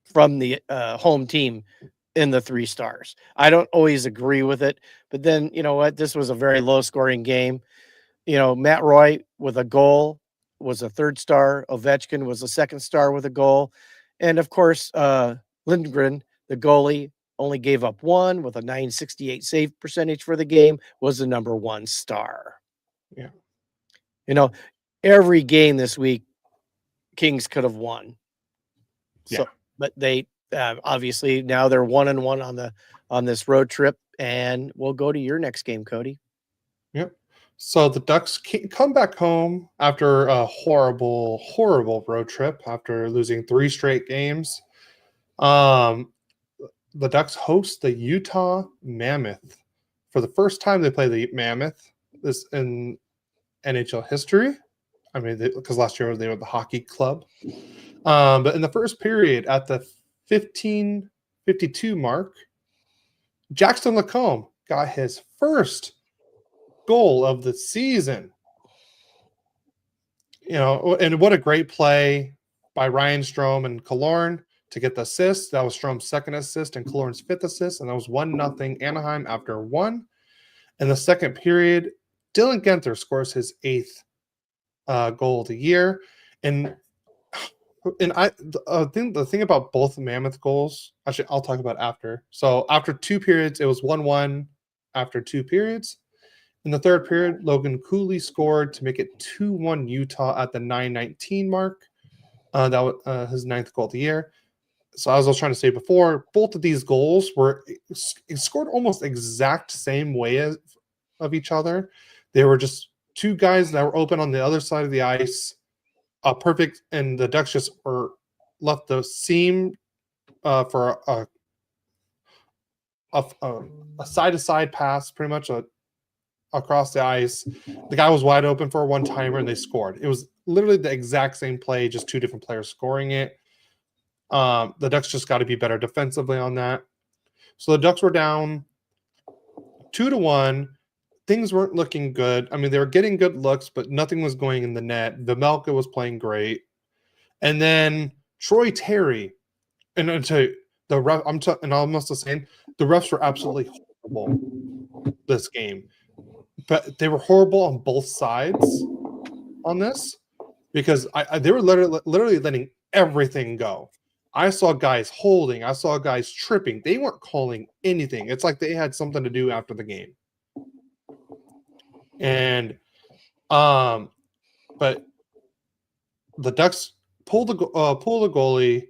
from the home team in the 3 stars. I don't always agree with it, but then you know what? This was a very low scoring game. Matt Roy with a goal was a 3rd star. Ovechkin was a 2nd star with a goal. And of course, Lindgren, the goalie, only gave up 1 with a .968 save percentage for the game, was the number 1 star. Yeah. Every game this week, Kings could have won. So, yeah. But they obviously now they're 1-1 on this road trip, and we'll go to your next game, Cody. Yep. So the Ducks come back home after a horrible, horrible road trip after losing 3 straight games. The Ducks host the Utah Mammoth. For the first time they play the Mammoth this in NHL history. I mean, because last year they were the hockey club. But in the first period, at the 15:52 mark, Jackson Lacombe got his first goal of the season. And what a great play by Ryan Strome and Killorn to get the assist. That was Strome's 2nd assist and Killorn's 5th assist, and that was 1-0 Anaheim after 1. In the second period, Dylan Guenther scores his 8th goal of the year. And And the thing about both Mammoth goals, actually, I'll talk about after. So after 2 periods, it was 1-1 after 2 periods. In the third period, Logan Cooley scored to make it 2-1 Utah at the 9:19 mark. That was his 9th goal of the year. So as I was trying to say before, both of these goals were scored almost exact same way of each other. They were just 2 guys that were open on the other side of the ice. Perfect, and the Ducks just were left the seam for a side-to-side pass, pretty much across the ice. The guy was wide open for a one-timer, and they scored. It was literally the exact same play, just 2 different players scoring it. The Ducks just got to be better defensively on that. So the Ducks were down 2-1. Things weren't looking good. I mean, they were getting good looks, but nothing was going in the net. Vejmelka was playing great. And then Troy Terry, and I'll tell you, the ref, and I'm also saying the refs were absolutely horrible this game. But they were horrible on both sides on this because they were literally letting everything go. I saw guys holding. I saw guys tripping. They weren't calling anything. It's like they had something to do after the game. And, but the Ducks pull the goalie,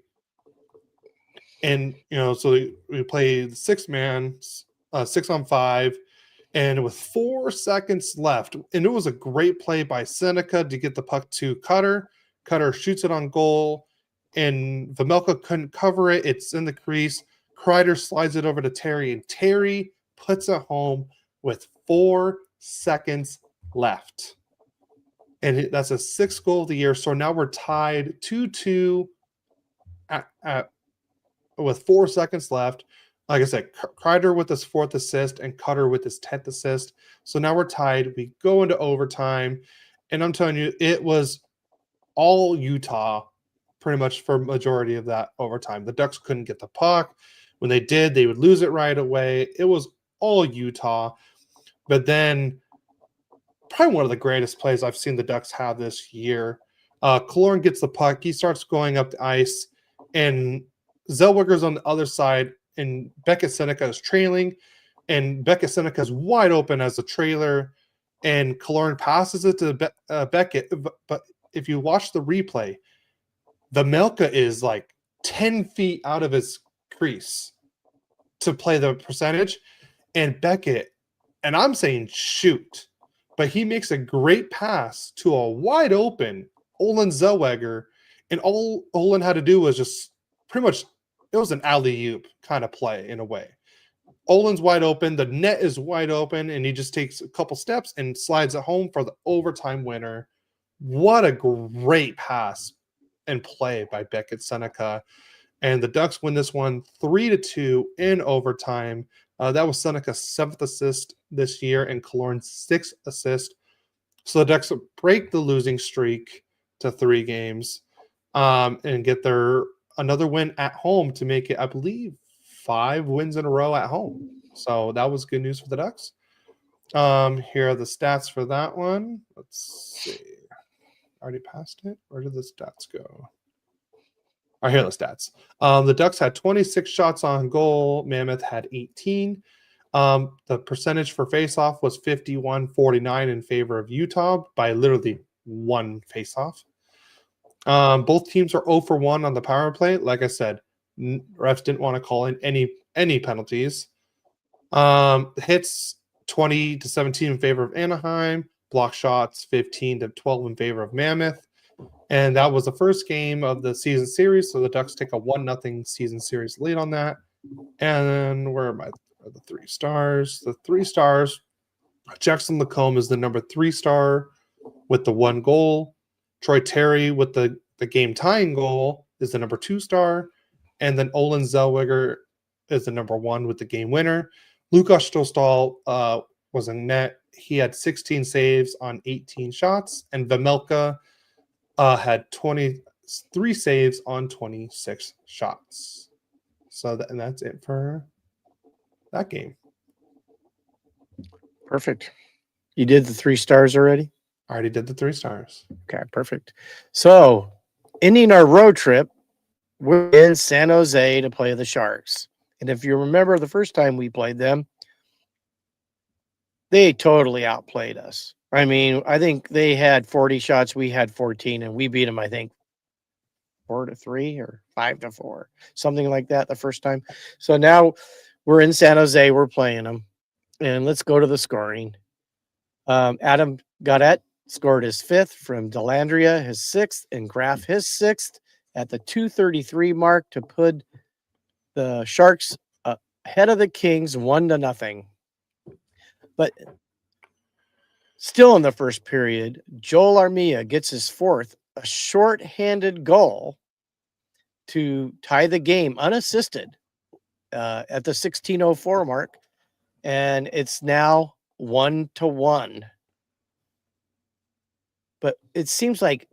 and so we played 6-man, 6-on-5, and with 4 seconds left, and it was a great play by Seneca to get the puck to Cutter. Cutter shoots it on goal, and Vejmelka couldn't cover it. It's in the crease. Kreider slides it over to Terry, and Terry puts it home with 4 seconds left. And that's a 6th goal of the year. So now we're tied 2-2 with 4 seconds left. Like I said, Kreider with his 4th assist and Cutter with his 10th assist. So now we're tied. We go into overtime. And I'm telling you, it was all Utah pretty much for majority of that overtime. The Ducks couldn't get the puck. When they did, they would lose it right away. It was all Utah. But then probably one of the greatest plays I've seen the Ducks have this year. Killorn gets the puck. He starts going up the ice, and Zellweger's on the other side, and Beckett Seneca is trailing, and Beckett Seneca is wide open as a trailer, and Killorn passes it to Beckett. But if you watch the replay, Vejmelka is like 10 feet out of his crease to play the percentage, and Beckett, and I'm saying shoot, but he makes a great pass to a wide open Olin Zellweger, and all Olin had to do was just pretty much, it was an alley-oop kind of play in a way. Olin's wide open, the net is wide open, and he just takes a couple steps and slides it home for the overtime winner. What a great pass and play by Beckett Seneca. And the Ducks win this one 3-2 in overtime. That was Seneca's 7th assist this year and Killorn's 6th assist. So the Ducks break the losing streak to 3 games and get their another win at home to make it, I believe, 5 wins in a row at home. So that was good news for the Ducks. Here are the stats for that one. Let's see. Already passed it? Where did the stats go? Here are the stats. The Ducks had 26 shots on goal. Mammoth had 18. The percentage for faceoff was 51-49 in favor of Utah by literally 1 faceoff. Both teams are 0 for 1 on the power play. Like I said, refs didn't want to call in any penalties. Hits 20-17 in favor of Anaheim. Block shots 15-12 in favor of Mammoth. And that was the first game of the season series. So the Ducks take a 1-0 season series lead on that. And then where are the 3 stars? The 3 stars, Jackson Lacombe is the number 3 star with the 1 goal. Troy Terry with the game tying goal is the number 2 star. And then Olin Zellweger is the number 1 with the game winner. Lukas Stostal was in net. He had 16 saves on 18 shots. And Vejmelka had 23 saves on 26 shots. So that's it for that game. Perfect. You did the 3 stars already? I already did the 3 stars. Okay, perfect. So ending our road trip, we're in San Jose to play the Sharks. And if you remember the first time we played them, they totally outplayed us. I mean, I think they had 40 shots, we had 14, and we beat them, I think, 4-3 or 5-4, something like that the first time. So now we're in San Jose, we're playing them, and let's go to the scoring. Adam Gaudette scored his 5th from Delandria, his 6th, and Graf his 6th at the 2:33 mark to put the Sharks ahead of the Kings 1-0. But still in the first period, Joel Armia gets his 4th, a short-handed goal to tie the game unassisted at the 16:04 mark, and it's now 1-1. But it seems like,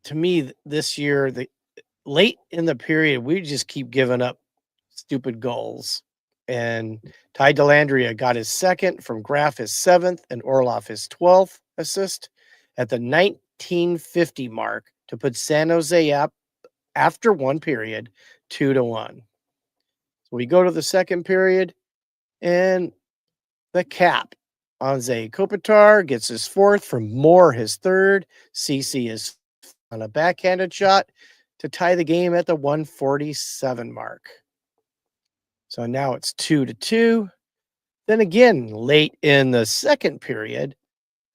to me, this year, the late in the period, we just keep giving up stupid goals. And Ty Delandria got his 2nd from Graf, his 7th, and Orlov his 12th assist at the 1950 mark to put San Jose up after one period 2-1. So we go to the second period, and the cap. Anze Kopitar gets his 4th from Moore, his 3rd. CC is on a backhanded shot to tie the game at the 147 mark. So now it's 2-2. Then again, late in the second period,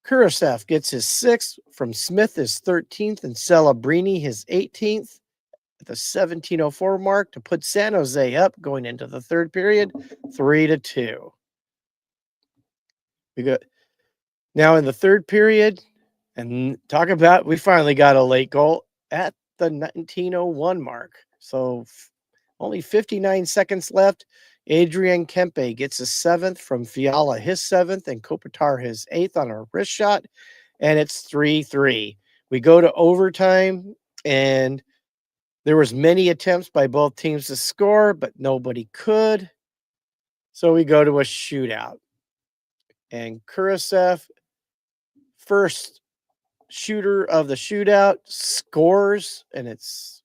Kurashev gets his 6th from Smith, his 13th, and Celebrini his 18th at the 17:04 mark to put San Jose up going into the third period, 3-2. We got now in the third period, and talk about, we finally got a late goal at the 19:01 mark. So only 59 seconds left. Adrian Kempe gets his 7th from Fiala, his 7th, and Kopitar his 8th on a wrist shot, and it's 3-3. We go to overtime, and there was many attempts by both teams to score, but nobody could. So we go to a shootout. And Kurashev, first shooter of the shootout, scores, and it's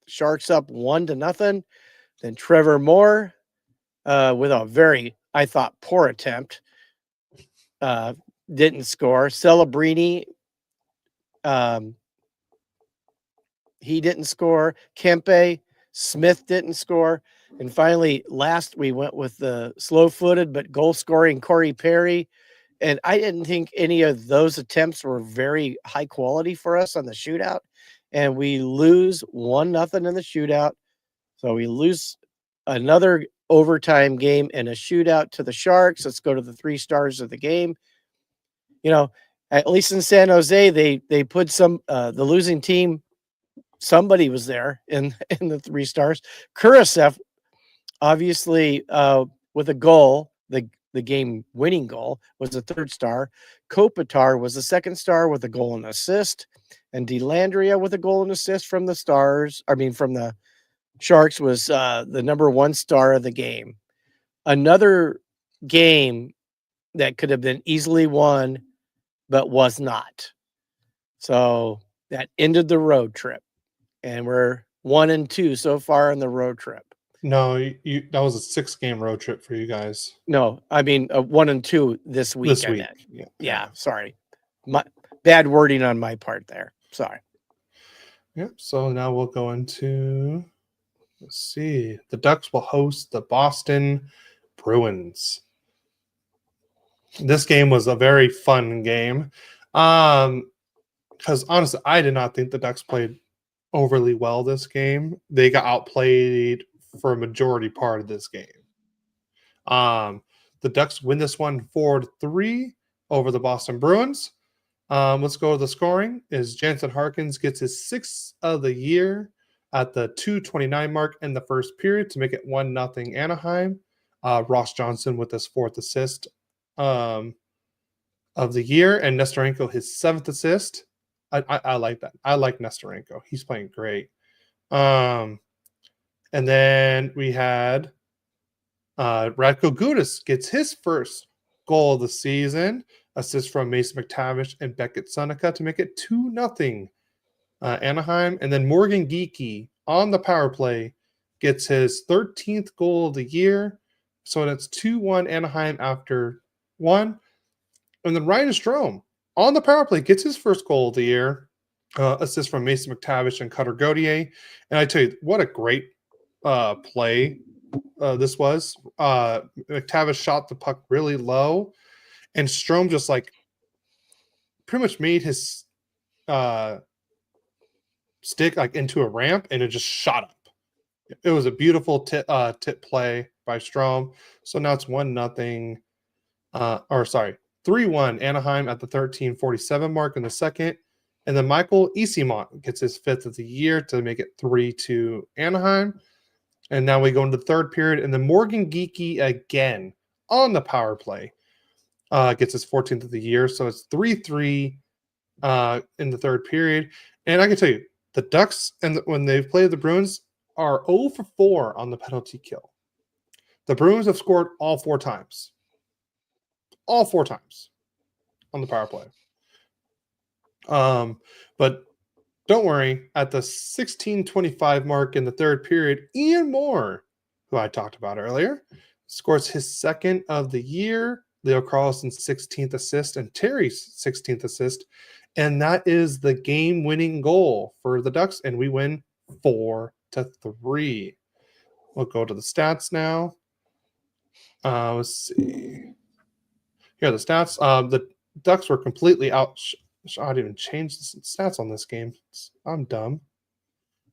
Sharks up 1-0. Then Trevor Moore, with a very, I thought, poor attempt, didn't score. Celebrini, he didn't score. Kempe, Smith didn't score. And finally, last we went with the slow-footed but goal-scoring Corey Perry. And I didn't think any of those attempts were very high quality for us on the shootout. And we lose 1-0 in the shootout. So we lose another overtime game and a shootout to the Sharks. Let's go to the 3 stars of the game. You know, at least in San Jose, they put some the losing team. Somebody was there in the 3 stars. Kurashev, obviously, with a goal, the game winning goal, was the 3rd star. Kopitar was the 2nd star with a goal and assist, and Delandria with a goal and assist from the stars. I mean, from the Sharks was the number 1 star of the game. Another game that could have been easily won, but was not. So that ended the road trip, and we're 1-2 so far in the road trip. No, that was a 6-game road trip for you guys. No, I mean 1-2 this week. This week, yeah. Sorry, my bad wording on my part there. Sorry. Yep. So now we'll go into. Let's see. The Ducks will host the Boston Bruins. This game was a very fun game. Because honestly, I did not think the Ducks played overly well this game. They got outplayed for a majority part of this game. The Ducks win this one 4-3 over the Boston Bruins. Let's go to the scoring. Is Jansen Harkins gets his 6th of the year at the 2:29 mark in the first period to make it 1-0 Anaheim. Ross Johnson with his 4th assist of the year, and Nestorenko his 7th assist. I like that. I like Nestorenko. He's playing great. And then we had Radko Gudas gets his first goal of the season, assist from Mason McTavish and Beckett Sunica to make it 2-0 Anaheim. And then Morgan Geekie on the power play gets his 13th goal of the year. So it's 2-1 Anaheim after 1. And then Ryan Strome on the power play gets his first goal of the year. Assist from Mason McTavish and Cutter Gauthier. And I tell you, what a great play this was. McTavish shot the puck really low, and Strome just like pretty much made his stick like into a ramp, and it just shot up. It was a beautiful tip play by Strome. So now it's 1-0. 3-1 Anaheim at the 13:47 mark in the second. And then Michael Easimont gets his 5th of the year to make it 3-2 Anaheim. And now we go into the third period, and then Morgan Geekie again on the power play gets his 14th of the year. So it's 3-3 in the third period. And I can tell you, the Ducks, when they've played the Bruins, are 0 for 4 on the penalty kill. The Bruins have scored all 4 times. All 4 times on the power play. But don't worry, at the 16:25 mark in the third period, Ian Moore, who I talked about earlier, scores his 2nd of the year, Leo Carlson's 16th assist, and Terry's 16th assist. And that is the game-winning goal for the Ducks, and we win 4-3. We'll go to the stats now. Let's see. Here are the stats. The Ducks were completely out. I didn't even change the stats on this game. I'm dumb.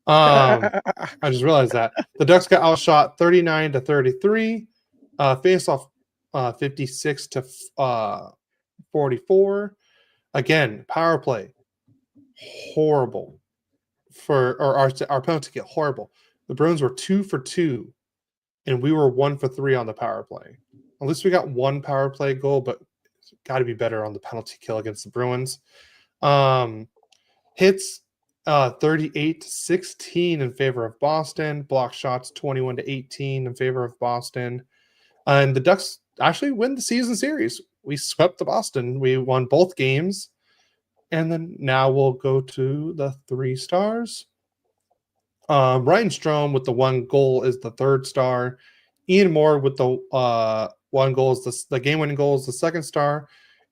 I just realized that the Ducks got outshot 39-33. Face off 56-44. Again, power play horrible for our penalty kill horrible. The Bruins were 2 for 2, and we were 1 for 3 on the power play. At least we got 1 power play goal, but got to be better on the penalty kill against the Bruins. Hits 38-16 in favor of Boston. Block shots 21-18 in favor of Boston. And the Ducks actually win the season series. We swept the Boston. We won both games. And then now we'll go to the 3 stars. Ryan Strome with the 1 goal is the 3rd star. Ian Moore with the 1 goal is the game-winning goal is the 2nd star.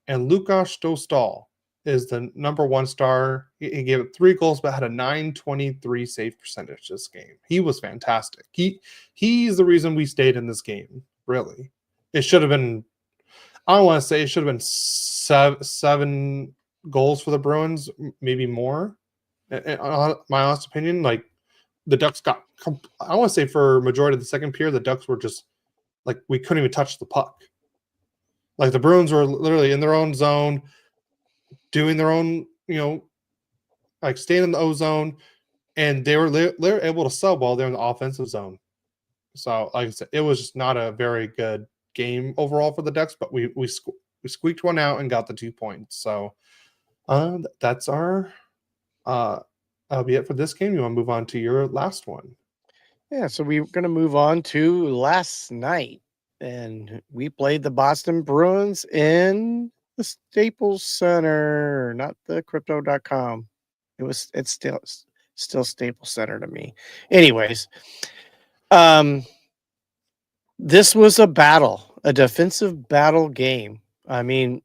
And Lukas Dostal is the number 1 star. He gave up 3 goals, but had a .923 save percentage this game. He was fantastic. He's the reason we stayed in this game, really. It should have been, I don't want to say it should have been 7 goals for the Bruins, maybe more. In my honest opinion, like the Ducks got, I want to say for majority of the second period, the Ducks were just like, we couldn't even touch the puck. Like the Bruins were literally in their own zone, doing their own, like staying in the O zone, and they were able to sub while they're in the offensive zone. So, like I said, it was just not a very good game overall for the Ducks, but we squeaked one out and got the 2 points. So, that's our that'll be it for this game. You want to move on to your last one? Yeah, so we're going to move on to last night, and we played the Boston Bruins in the Staples Center, not the crypto.com. It's still Staples Center to me. Anyways, this was a battle, a defensive battle game. I mean,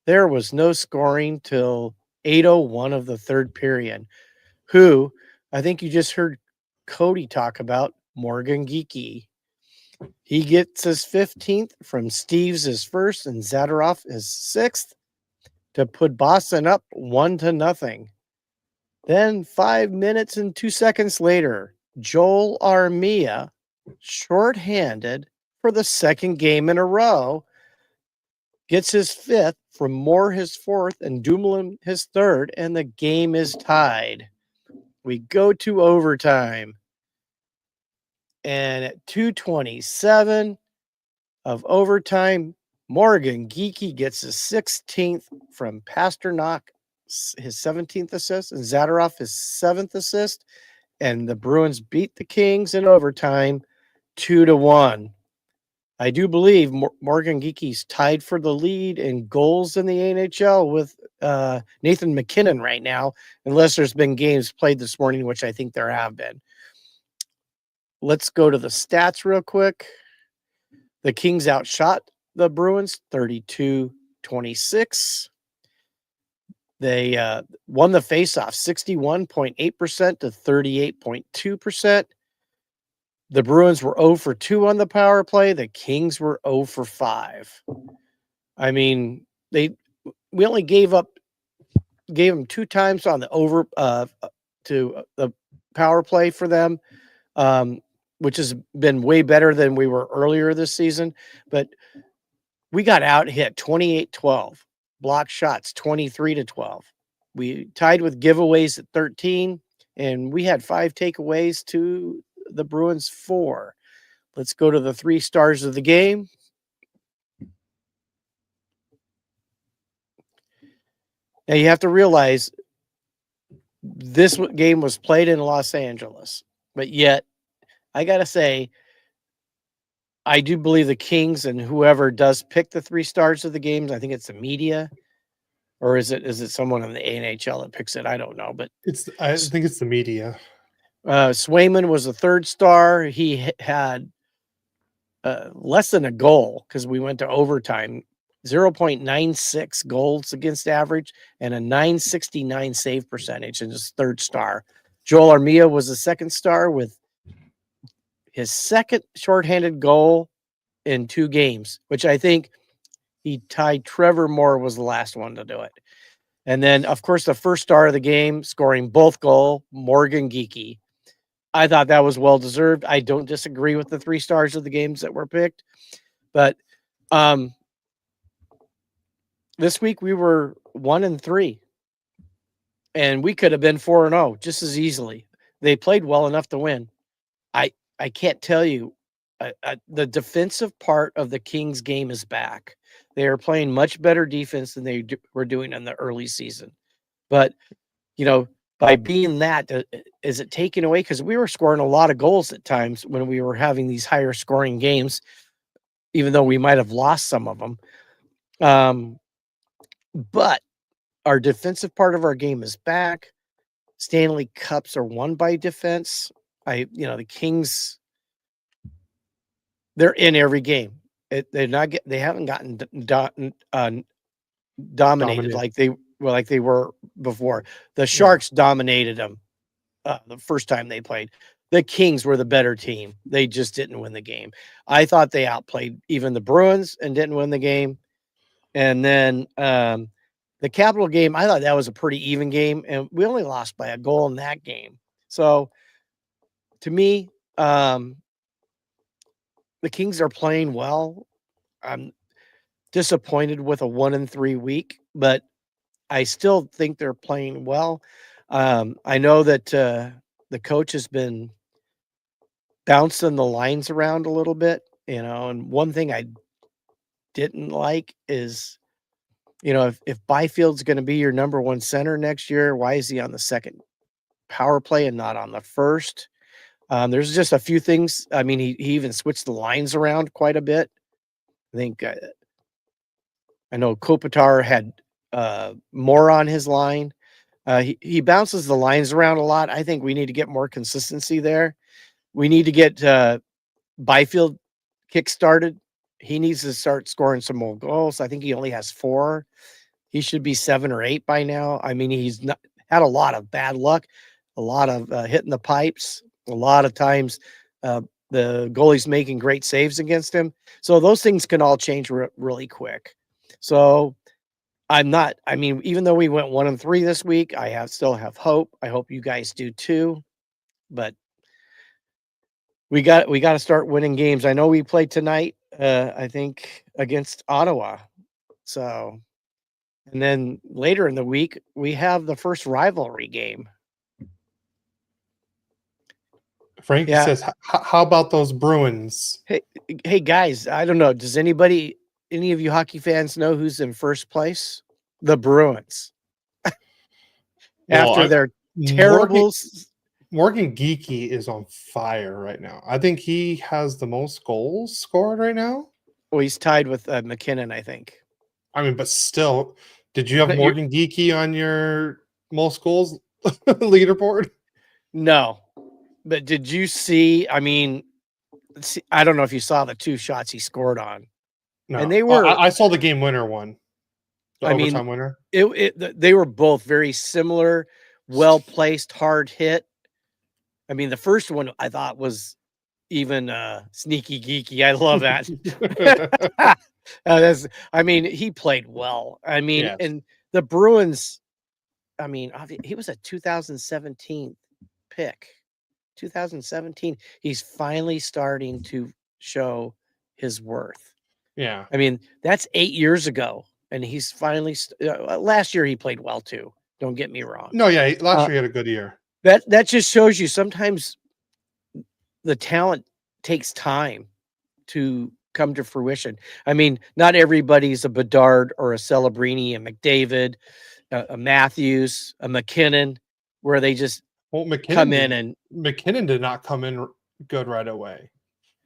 there was no scoring till 8:01 of the third period. Who I think you just heard Cody talk about, Morgan Geekie. He gets his 15th from Steve's his 1st and Zadorov his 6th to put Boston up 1-0. Then 5 minutes and 2 seconds later, Joel Armia, shorthanded for the 2nd game in a row, gets his 5th from Moore his 4th and Dumoulin his 3rd, and the game is tied. We go to overtime. And at 2:27 of overtime, Morgan Geekie gets his 16th from Pasternak, his 17th assist, and Zadorov his 7th assist. And the Bruins beat the Kings in overtime 2-1. I do believe Morgan Geeky's tied for the lead in goals in the NHL with Nathan McKinnon right now, unless there's been games played this morning, which I think there have been. Let's go to the stats real quick. The Kings outshot the Bruins 32-26. They won the faceoff 61.8% to 38.2%. The Bruins were 0 for 2 on the power play. The Kings were 0 for 5. I mean, we only gave them 2 times on the over to the power play for them, which has been way better than we were earlier this season. But we got out hit 28-12, block shots 23-12. We tied with giveaways at 13, and we had 5 takeaways to the Bruins 4. Let's go to the 3 stars of the game. Now you have to realize this game was played in Los Angeles, but yet I got to say, I do believe the Kings and whoever does pick the 3 stars of the games, I think it's the media, or is it someone in the NHL that picks it? I don't know, but I think it's the media. Swayman was the 3rd star. He had less than a goal because we went to overtime. 0.96 goals against average and a 969 save percentage in his 3rd star. Joel Armia was the 2nd star with his 2nd shorthanded goal in 2 games, which I think he tied Trevor Moore was the last one to do it. And then, of course, the 1st star of the game, scoring both goal, Morgan Geeky. I thought that was well-deserved. I don't disagree with the 3 stars of the games that were picked. But this week we were 1-3. And we could have been 4-0 just as easily. They played well enough to win. I can't tell you, the defensive part of the Kings game is back. They are playing much better defense than they were doing in the early season. But, by being that, is it taken away? Because we were scoring a lot of goals at times when we were having these higher scoring games, even though we might have lost some of them. But our defensive part of our game is back. Stanley Cups are won by defense. The Kings, they're in every game. They haven't gotten dominated like they were before. The Sharks dominated them the first time they played. The Kings were the better team. They just didn't win the game. I thought they outplayed even the Bruins and didn't win the game. And then the Capital game, I thought that was a pretty even game, and we only lost by a goal in that game. So, to me, the Kings are playing well. I'm disappointed with a 1-3 week, but I still think they're playing well. I know that the coach has been bouncing the lines around a little bit, and one thing I didn't like is, if Byfield's going to be your number 1 center next year, why is he on the 2nd power play and not on the 1st? There's just a few things. I mean, he even switched the lines around quite a bit. I think I know Kopitar had more on his line. He bounces the lines around a lot. I think we need to get more consistency there. We need to get Byfield kick-started. He needs to start scoring some more goals. I think he only has 4. He should be 7 or 8 by now. I mean, he's not had a lot of bad luck, a lot of hitting the pipes. A lot of times the goalie's making great saves against him. So those things can all change really quick. So even though we went 1-3 this week, I still have hope. I hope you guys do too. But we got to start winning games. I know we played tonight, I think, against Ottawa. So, and then later in the week, we have the first rivalry game. Frankie says, how about those Bruins? Hey guys, I don't know. Does any of you hockey fans know who's in first place? The Bruins. After their terrible Morgan Geeky is on fire right now. I think he has the most goals scored right now. Well, he's tied with McKinnon, I think. I mean, but still, did you have You're- Morgan Geeky on your most goals leaderboard? No, but did you see? I mean, I don't know if you saw the 2 shots he scored on, No, and they were. I saw the game winner one, the I mean, overtime winner. they were both very similar, well placed, hard hit. I mean, the first one I thought was even sneaky geeky. I love that. I mean, he played well. I mean, Yes. and the Bruins. I mean, he was a 2017 pick. 2017. He's finally starting to show his worth. Yeah. I mean, that's 8 years ago, and he's finally. Last year he played well too. Don't get me wrong. No, yeah. Last year he had a good year. That just shows you sometimes the talent takes time to come to fruition. I mean, not everybody's a Bedard or a Celebrini, a McDavid, a Matthews, a McKinnon, where they just come in and McKinnon did not come in good right away.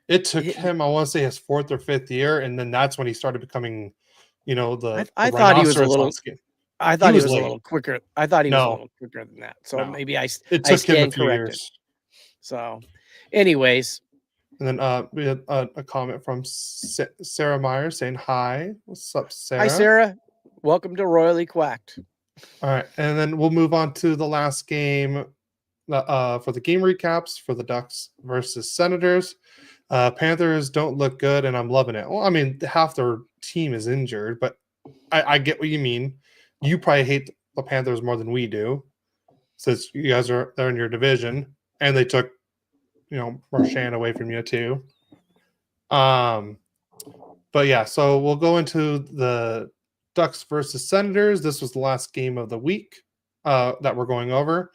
It took him, I want to say, his 4th or 5th year, and then that's when he started becoming, I thought he was a little. I thought he was a late. little quicker. I thought he was a little quicker than that. So maybe it took him a few corrected. years. So, anyways, and then we had a comment from Sarah Myers saying hi. What's up, Sarah? Hi, Sarah. Welcome to Royally Quacked. All right, and then we'll move on to the last game for the game recaps for the Ducks versus Senators. Panthers don't look good, and I'm loving it. Well, I mean, half their team is injured, but I get what you mean. You probably hate the Panthers more than we do, since you guys they're in your division, and they took, Marchand away from you too. But yeah, so we'll go into the Ducks versus Senators. This was the last game of the week that we're going over.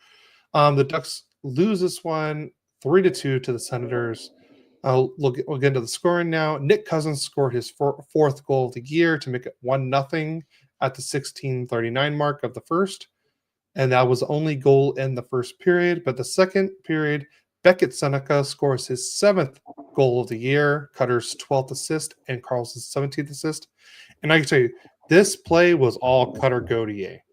The Ducks lose this one 3-2 to the Senators. We'll get into the scoring now. Nick Cousins scored his 4th goal of the year to make it 1-0 at the 16:39 mark of the first. And that was the only goal in the first period. But the second period, Beckett Seneca scores his 7th goal of the year, Cutter's 12th assist, and Carlson's 17th assist. And I can tell you, this play was all Cutter Gauthier.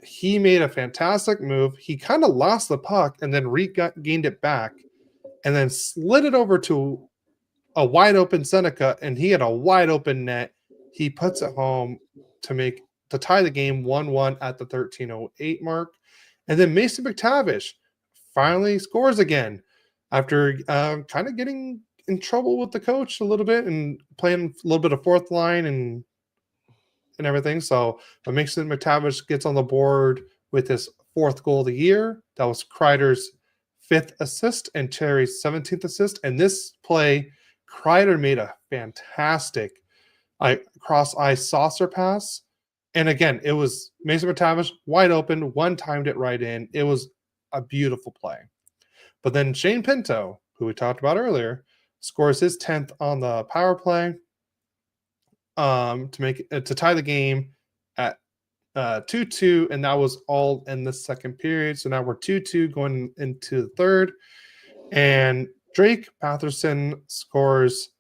He made a fantastic move. He kind of lost the puck and then regained it back and then slid it over to a wide open Seneca, and he had a wide open net. He puts it home to tie the game 1-1 at the 13:08 mark. And then Mason McTavish finally scores again after kind of getting in trouble with the coach a little bit and playing a little bit of 4th line and everything. So Mason McTavish gets on the board with his 4th goal of the year. That was Kreider's 5th assist and Terry's 17th assist. And this play, Kreider made a fantastic cross-ice saucer pass. And again, it was Mason McTavish wide open, one-timed it right in. It was a beautiful play. But then Shane Pinto, who we talked about earlier, scores his 10th on the power play to tie the game at 2-2, and that was all in the second period. So now we're 2-2 going into the third, and Drake Patterson scores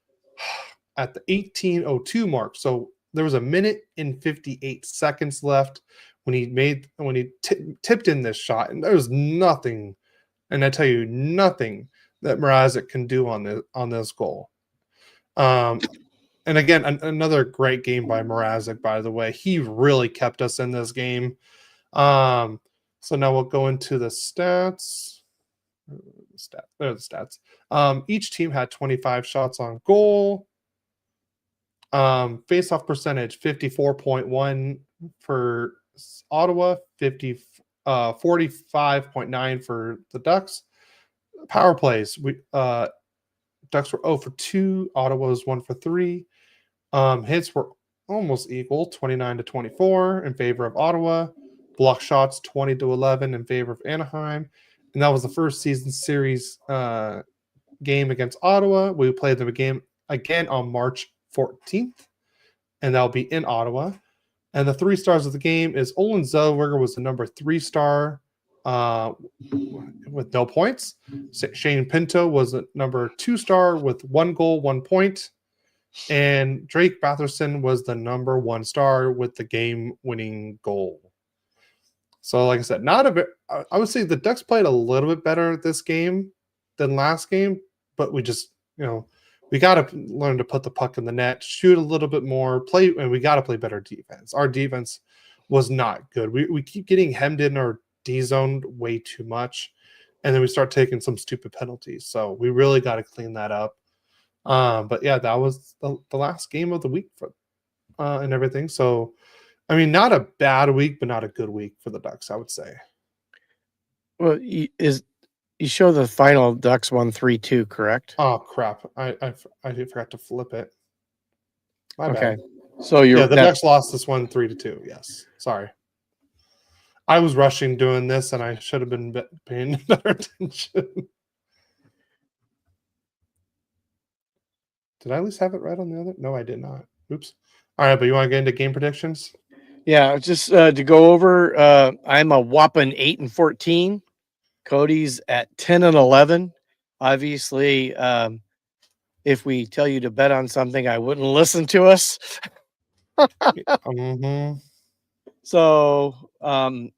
at the 18:02 mark. So there was 1 and 58 seconds left when he tipped in this shot, and there was nothing, and I tell you, nothing that Mrazek can do on this goal. And again, another great game by Mrazek, by the way. He really kept us in this game. So now we'll go into the stats. There are the stats. Each team had 25 shots on goal. Face-off percentage, 54.1 for Ottawa, 45.9 for the Ducks. Power plays, Ducks were 0 for 2. Ottawa was 1 for 3. Hits were almost equal, 29-24 in favor of Ottawa. Block shots, 20-11 in favor of Anaheim. And that was the first season series game against Ottawa. We played them again on March 14th, and that'll be in Ottawa. And the 3 stars of the game is Olin Zellweger was the number 3 star. with no points. Shane Pinto was a number 2 star with 1 goal, 1 point. And Drake Batherson was the number 1 star with the game-winning goal. So, like I said, not a bit. I would say the Ducks played a little bit better this game than last game, but we just, we got to learn to put the puck in the net, shoot a little bit more, play, and we got to play better defense. Our defense was not good. We keep getting hemmed in or D-zoned way too much, and then we start taking some stupid penalties. So we really got to clean that up. But yeah, that was the last game of the week for and everything. So, I mean, not a bad week, but not a good week for the Ducks, I would say. Well, you show the final Ducks won 3-2, correct? Oh crap! I forgot to flip it. My bad. So the Ducks lost this one 3-2. Yes, sorry. I was rushing doing this, and I should have been paying better attention. Did I at least have it right on the other? No, I did not. Oops. All right, but you want to get into game predictions? Yeah, just to go over, I'm a whopping 8-14. Cody's at 10-11. Obviously, if we tell you to bet on something, I wouldn't listen to us. Mm-hmm. So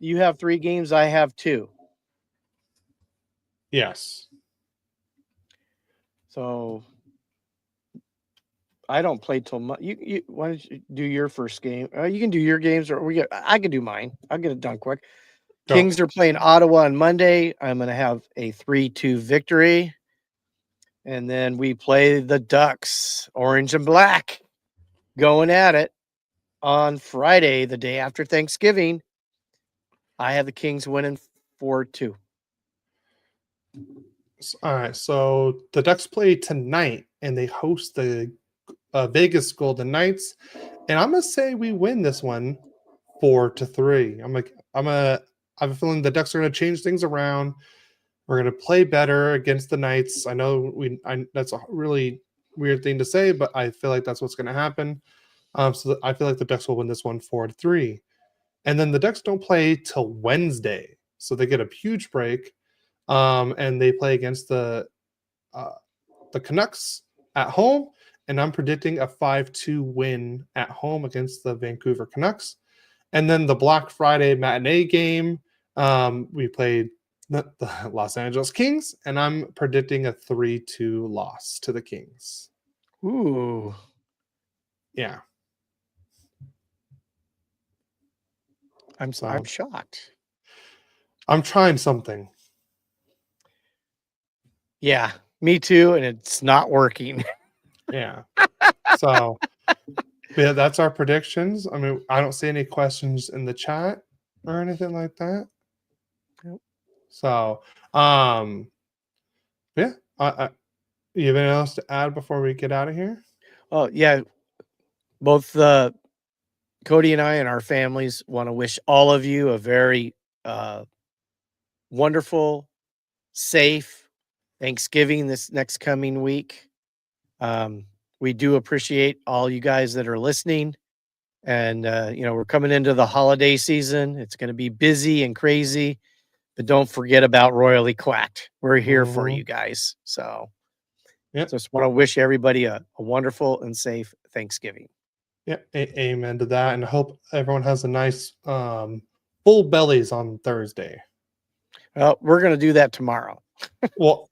you have 3 games, I have 2. Yes. So I don't play till you. Why don't you do your first game? You can do your games, or I can do mine. I'll get it done quick. Go. Kings are playing Ottawa on Monday. I'm going to have a 3-2 victory. And then we play the Ducks, orange and black, going at it on Friday, the day after Thanksgiving. I have the Kings winning 4-2. All right, so the Ducks play tonight, and they host the Vegas Golden Knights, and I'm gonna say we win this one 4-3. I have a feeling the Ducks are gonna change things around. We're gonna play better against the Knights. I know that's a really weird thing to say, but I feel like that's what's gonna happen. So I feel like the Ducks will win this one 4-3, and then the Ducks don't play till Wednesday, so they get a huge break, and they play against the Canucks at home. And I'm predicting a 5-2 win at home against the Vancouver Canucks. And then the Black Friday matinee game, we played the Los Angeles Kings, and I'm predicting a 3-2 loss to the Kings. Ooh. Yeah. I'm shocked. I'm trying something. Yeah, me too, and it's not working. Yeah. So yeah, that's our predictions. I mean, I don't see any questions in the chat or anything like that. Nope. So, yeah. You have anything else to add before we get out of here? Oh yeah, both Cody and I and our families want to wish all of you a very wonderful, safe Thanksgiving this next coming week. We do appreciate all you guys that are listening. And, we're coming into the holiday season. It's going to be busy and crazy. But don't forget about Royally Quacked. We're here for you guys. So just want to wish everybody a wonderful and safe Thanksgiving. Yeah, amen to that. And I hope everyone has a nice full bellies on Thursday. Well, we're going to do that tomorrow. Well,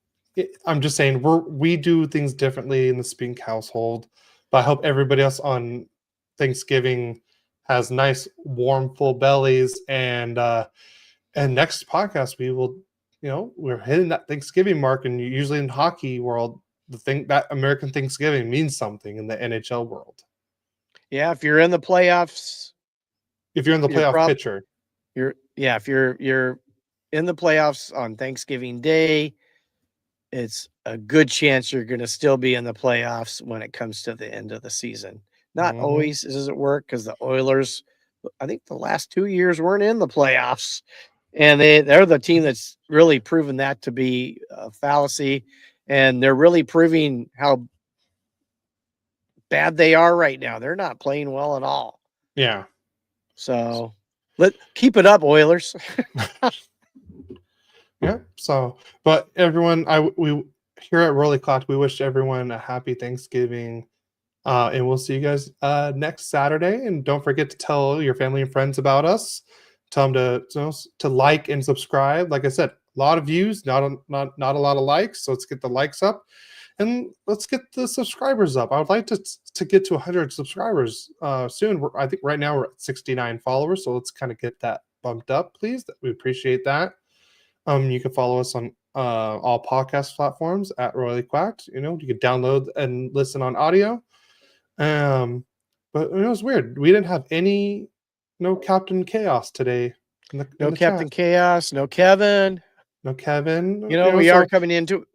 I'm just saying we do things differently in the Spink household, but I hope everybody else on Thanksgiving has nice, warm, full bellies. And next podcast we will, we're hitting that Thanksgiving mark, and usually in hockey world, that American Thanksgiving means something in the NHL world. Yeah, if you're in the playoffs, if you're in the playoff picture, if you're in the playoffs on Thanksgiving Day, it's a good chance you're going to still be in the playoffs when it comes to the end of the season. Not always does it work, because the Oilers, I think the last 2 years weren't in the playoffs, and they're the team that's really proven that to be a fallacy, and they're really proving how bad they are right now. They're not playing well at all. Yeah. So keep it up, Oilers. Yeah. So, but everyone, we here at Royally Quacked, we wish everyone a happy Thanksgiving. And we'll see you guys next Saturday. And don't forget to tell your family and friends about us. Tell them to like and subscribe. Like I said, a lot of views, not a lot of likes. So let's get the likes up, and let's get the subscribers up. I would like to get to 100 subscribers soon. I think right now we're at 69 followers. So let's kind of get that bumped up, please. We appreciate that. You can follow us on all podcast platforms at Royally Quacked. You can download and listen on audio. But it was weird. We didn't have no Captain Chaos today in No the Captain chat. Chaos, no Kevin. No Kevin. We are coming into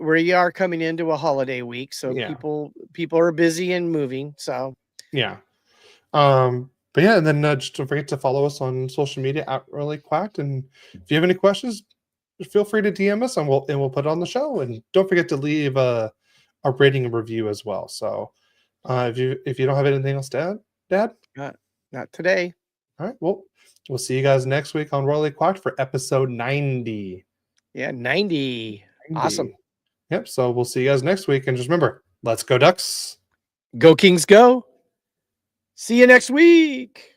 a holiday week, so Yeah. people are busy and moving. So Yeah. But yeah, and then just don't forget to follow us on social media at Royally Quacked. And if you have any questions, feel free to DM us, and we'll put it on the show. And don't forget to leave a rating and review as well. So if you don't have anything else to add, Dad? not today. All right. Well, we'll see you guys next week on Royally Quacked for episode 90. Yeah, 90. Awesome. Yep. So we'll see you guys next week. And just remember, let's go Ducks. Go Kings, go. See you next week.